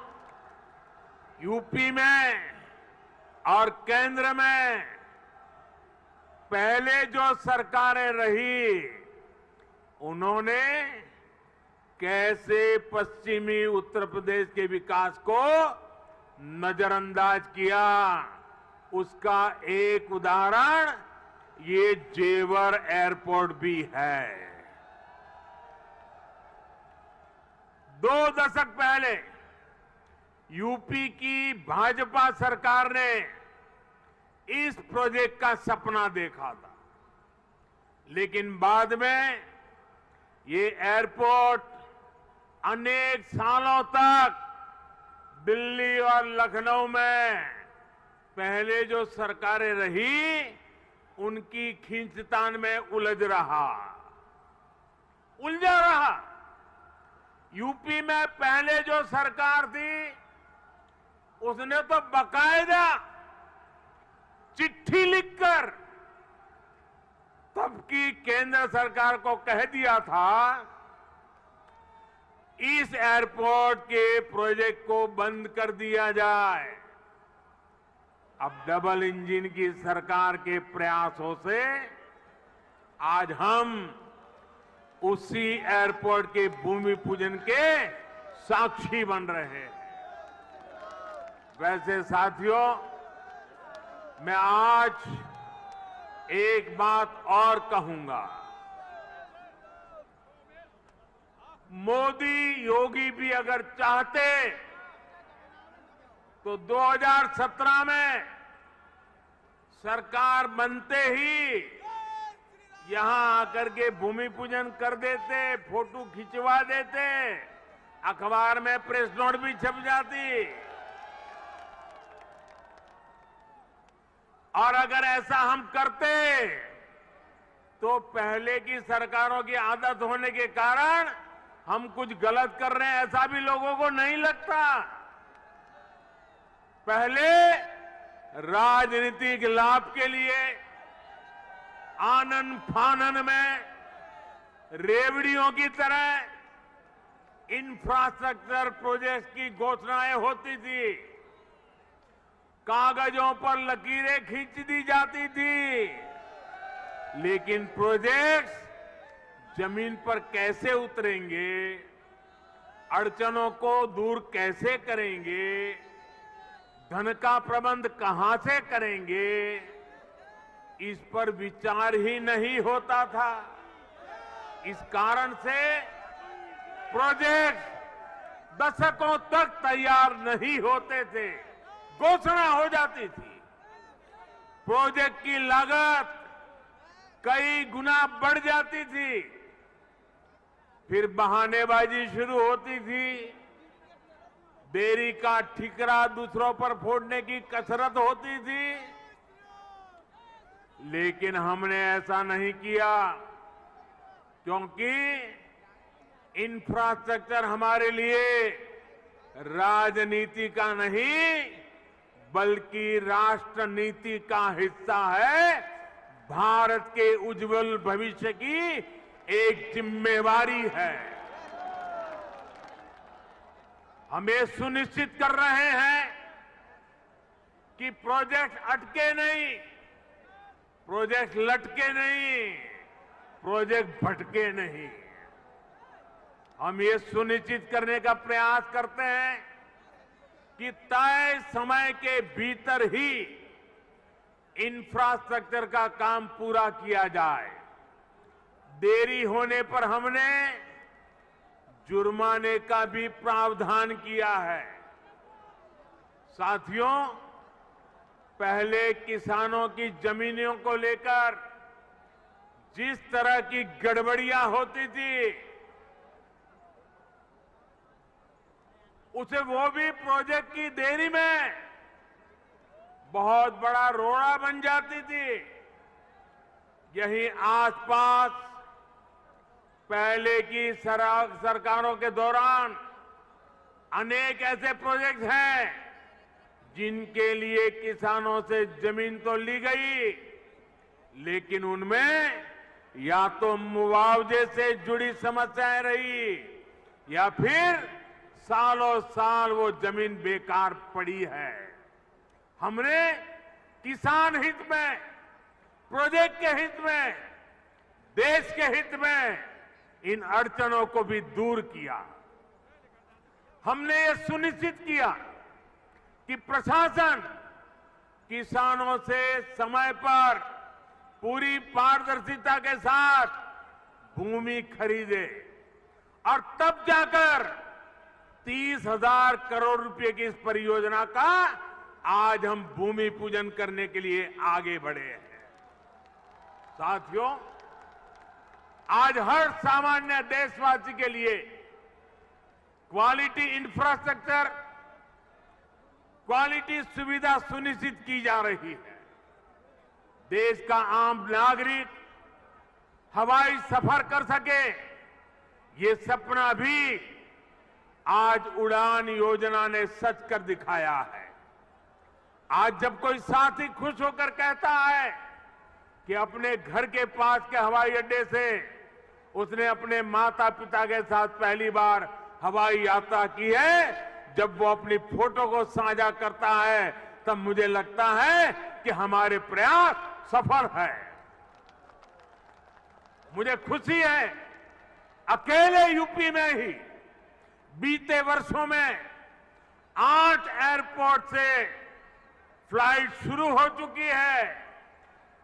यूपी में और केंद्र में पहले जो सरकारें रही, उन्होंने कैसे पश्चिमी उत्तर प्रदेश के विकास को नजरअंदाज किया, उसका एक उदाहरण ये जेवर एयरपोर्ट भी है। 2 दशक पहले यूपी की भाजपा सरकार ने इस प्रोजेक्ट का सपना देखा था, लेकिन बाद में ये एयरपोर्ट अनेक सालों तक दिल्ली और लखनऊ में पहले जो सरकारें रही, उनकी खींचतान में उलझा रहा। यूपी में पहले जो सरकार थी, उसने तो बकायदा चिट्ठी लिखकर तब की केंद्र सरकार को कह दिया था इस एयरपोर्ट के प्रोजेक्ट को बंद कर दिया जाए। अब डबल इंजन की सरकार के प्रयासों से आज हम उसी एयरपोर्ट के भूमि पूजन के साक्षी बन रहे हैं। वैसे साथियों, मैं आज एक बात और कहूंगा। मोदी योगी भी अगर चाहते तो 2017 में सरकार बनते ही यहां आकर के भूमि पूजन कर देते, फोटो खिंचवा देते, अखबार में प्रेस नोट भी छप जाती। और अगर ऐसा हम करते तो पहले की सरकारों की आदत होने के कारण हम कुछ गलत कर रहे हैं ऐसा भी लोगों को नहीं लगता। पहले राजनीतिक लाभ के लिए आनन फानन में रेवड़ियों की तरह इंफ्रास्ट्रक्चर प्रोजेक्ट की घोषणाएं होती थी, कागजों पर लकीरें खींच दी जाती थी, लेकिन प्रोजेक्ट्स जमीन पर कैसे उतरेंगे, अड़चनों को दूर कैसे करेंगे, धन का प्रबंध कहां से करेंगे, इस पर विचार ही नहीं होता था। इस कारण से प्रोजेक्ट दशकों तक तैयार नहीं होते थे, घोषणा हो जाती थी, प्रोजेक्ट की लागत कई गुना बढ़ जाती थी, फिर बहानेबाजी शुरू होती थी, देरी का ठिकरा दूसरों पर फोड़ने की कसरत होती थी। लेकिन हमने ऐसा नहीं किया, क्योंकि इंफ्रास्ट्रक्चर हमारे लिए राजनीति का नहीं बल्कि राष्ट्र नीति का हिस्सा है, भारत के उज्जवल भविष्य की एक जिम्मेवारी है। हम ये सुनिश्चित कर रहे हैं कि प्रोजेक्ट अटके नहीं, प्रोजेक्ट लटके नहीं, प्रोजेक्ट भटके नहीं। हम ये सुनिश्चित करने का प्रयास करते हैं कि तय समय के भीतर ही इंफ्रास्ट्रक्चर का काम पूरा किया जाए। देरी होने पर हमने जुर्माने का भी प्रावधान किया है। साथियों, पहले किसानों की जमीनों को लेकर जिस तरह की गड़बड़ियां होती थी, उसे वो भी प्रोजेक्ट की देरी में बहुत बड़ा रोड़ा बन जाती थी। यही आसपास पहले की सरकारों के दौरान अनेक ऐसे प्रोजेक्ट हैं जिनके लिए किसानों से जमीन तो ली गई, लेकिन उनमें या तो मुआवजे से जुड़ी समस्याएं रही या फिर सालों साल वो जमीन बेकार पड़ी है। हमने किसान हित में, प्रोजेक्ट के हित में, देश के हित में इन अड़चनों को भी दूर किया। हमने ये सुनिश्चित किया कि प्रशासन किसानों से समय पर पूरी पारदर्शिता के साथ भूमि खरीदे और तब जाकर 30,000 करोड़ रुपए की इस परियोजना का आज हम भूमि पूजन करने के लिए आगे बढ़े हैं। साथियों, आज हर सामान्य देशवासी के लिए क्वालिटी इंफ्रास्ट्रक्चर, क्वालिटी सुविधा सुनिश्चित की जा रही है। देश का आम नागरिक हवाई सफर कर सके, ये सपना भी आज उड़ान योजना ने सच कर दिखाया है। आज जब कोई साथी खुश होकर कहता है कि अपने घर के पास के हवाई अड्डे से उसने अपने माता पिता के साथ पहली बार हवाई यात्रा की है, जब वो अपनी फोटो को साझा करता है, तब मुझे लगता है कि हमारे प्रयास सफल है। मुझे खुशी है, अकेले यूपी में ही बीते वर्षों में 8 एयरपोर्ट से फ्लाइट शुरू हो चुकी है,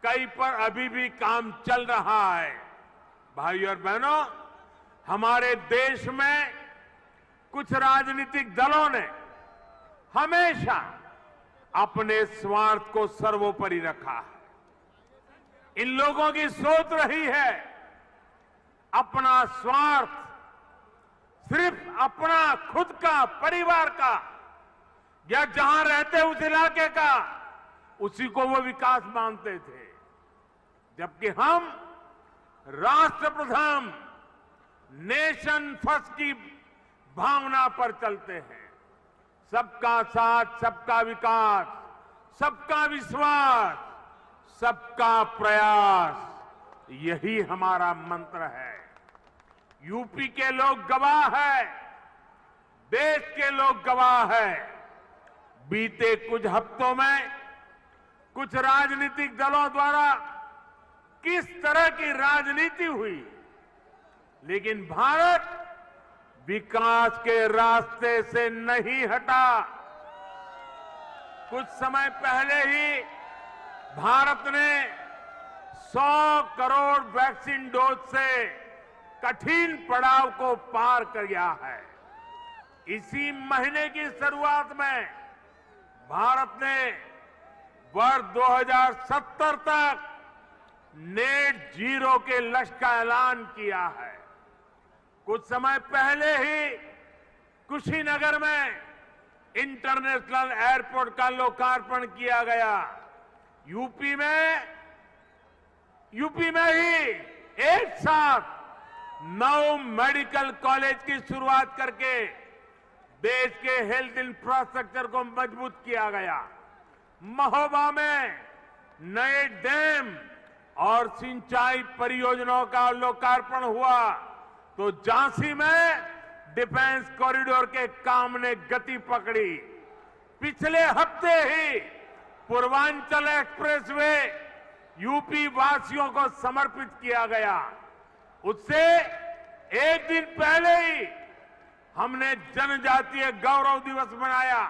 कई पर अभी भी काम चल रहा है। भाइयों और बहनों, हमारे देश में कुछ राजनीतिक दलों ने हमेशा अपने स्वार्थ को सर्वोपरि रखा है। इन लोगों की सोच रही है अपना स्वार्थ, सिर्फ अपना खुद का, परिवार का, या जहां रहते उस इलाके का, उसी को वो विकास मानते थे। जबकि हम राष्ट्र प्रथम, नेशन फर्स्ट की भावना पर चलते हैं। सबका साथ, सबका विकास, सबका विश्वास, सबका प्रयास, यही हमारा मंत्र है। यूपी के लोग गवाह है, देश के लोग गवाह है। बीते कुछ हफ्तों में कुछ राजनीतिक दलों द्वारा किस तरह की राजनीति हुई, लेकिन भारत विकास के रास्ते से नहीं हटा। कुछ समय पहले ही भारत ने 100 करोड़ वैक्सीन डोज से कठिन पड़ाव को पार किया है। इसी महीने की शुरुआत में भारत ने वर्ष 2070 तक नेट जीरो के लक्ष्य का ऐलान किया है। कुछ समय पहले ही कुशीनगर में इंटरनेशनल एयरपोर्ट का लोकार्पण किया गया। यूपी में ही एक साथ 9 मेडिकल कॉलेज की शुरुआत करके देश के हेल्थ इंफ्रास्ट्रक्चर को मजबूत किया गया। महोबा में नए डैम और सिंचाई परियोजनाओं का लोकार्पण हुआ, तो झांसी में डिफेंस कॉरिडोर के काम ने गति पकड़ी। पिछले हफ्ते ही पूर्वांचल एक्सप्रेसवे यूपी वासियों को समर्पित किया गया। उससे एक दिन पहले ही हमने जनजातीय गौरव दिवस मनाया।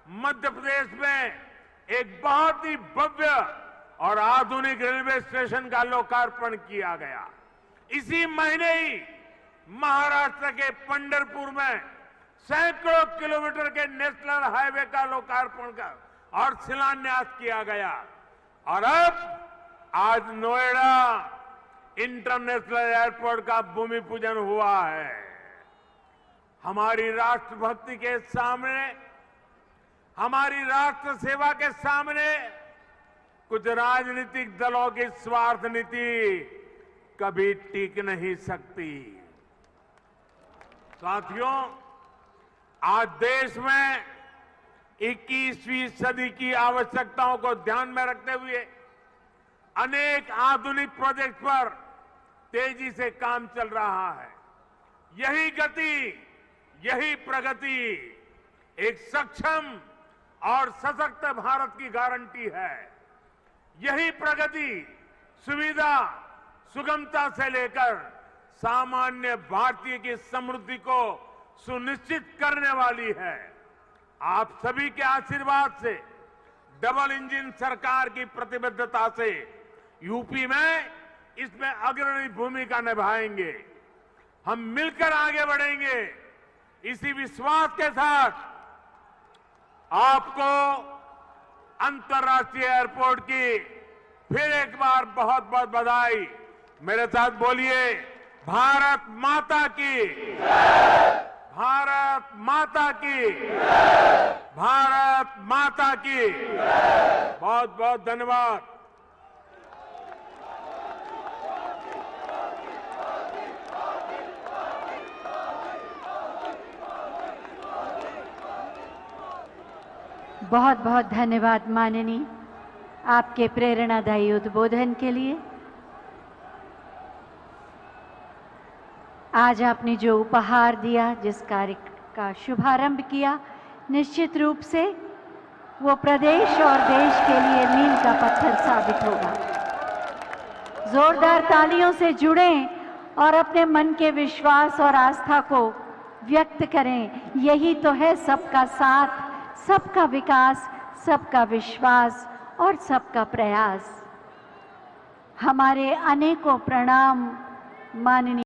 मध्य प्रदेश में एक बहुत ही भव्य और आधुनिक रेलवे स्टेशन का लोकार्पण किया गया। इसी महीने ही महाराष्ट्र के पंढरपुर में सैकड़ों किलोमीटर के नेशनल हाईवे का लोकार्पण और शिलान्यास किया गया। और अब आज नोएडा इंटरनेशनल एयरपोर्ट का भूमि पूजन हुआ है। हमारी राष्ट्रभक्ति के सामने, हमारी राष्ट्र सेवा के सामने कुछ राजनीतिक दलों की स्वार्थ नीति कभी टिक नहीं सकती। साथियों, आज देश में 21वीं सदी की आवश्यकताओं को ध्यान में रखते हुए अनेक आधुनिक प्रोजेक्ट पर तेजी से काम चल रहा है। यही गति, यही प्रगति एक सक्षम और सशक्त भारत की गारंटी है। यही प्रगति सुविधा, सुगमता से लेकर सामान्य भारतीय की समृद्धि को सुनिश्चित करने वाली है। आप सभी के आशीर्वाद से, डबल इंजन सरकार की प्रतिबद्धता से यूपी में इसमें अग्रणी भूमिका निभाएंगे। हम मिलकर आगे बढ़ेंगे। इसी विश्वास के साथ आपको अंतर्राष्ट्रीय एयरपोर्ट की फिर एक बार बहुत बहुत बधाई। मेरे साथ बोलिए, भारत माता की, भारत माता की, भारत माता की। बहुत बहुत धन्यवाद। बहुत बहुत धन्यवाद माननीय, आपके प्रेरणादायी उद्बोधन के लिए। आज आपने जो उपहार दिया, जिस कार्य का शुभारंभ किया, निश्चित रूप से वो प्रदेश और देश के लिए मील का पत्थर साबित होगा। जोरदार तालियों से जुड़ें और अपने मन के विश्वास और आस्था को व्यक्त करें। यही तो है सबका साथ, सबका विकास, सबका विश्वास और सबका प्रयास। हमारे अनेकों प्रणाम माननीय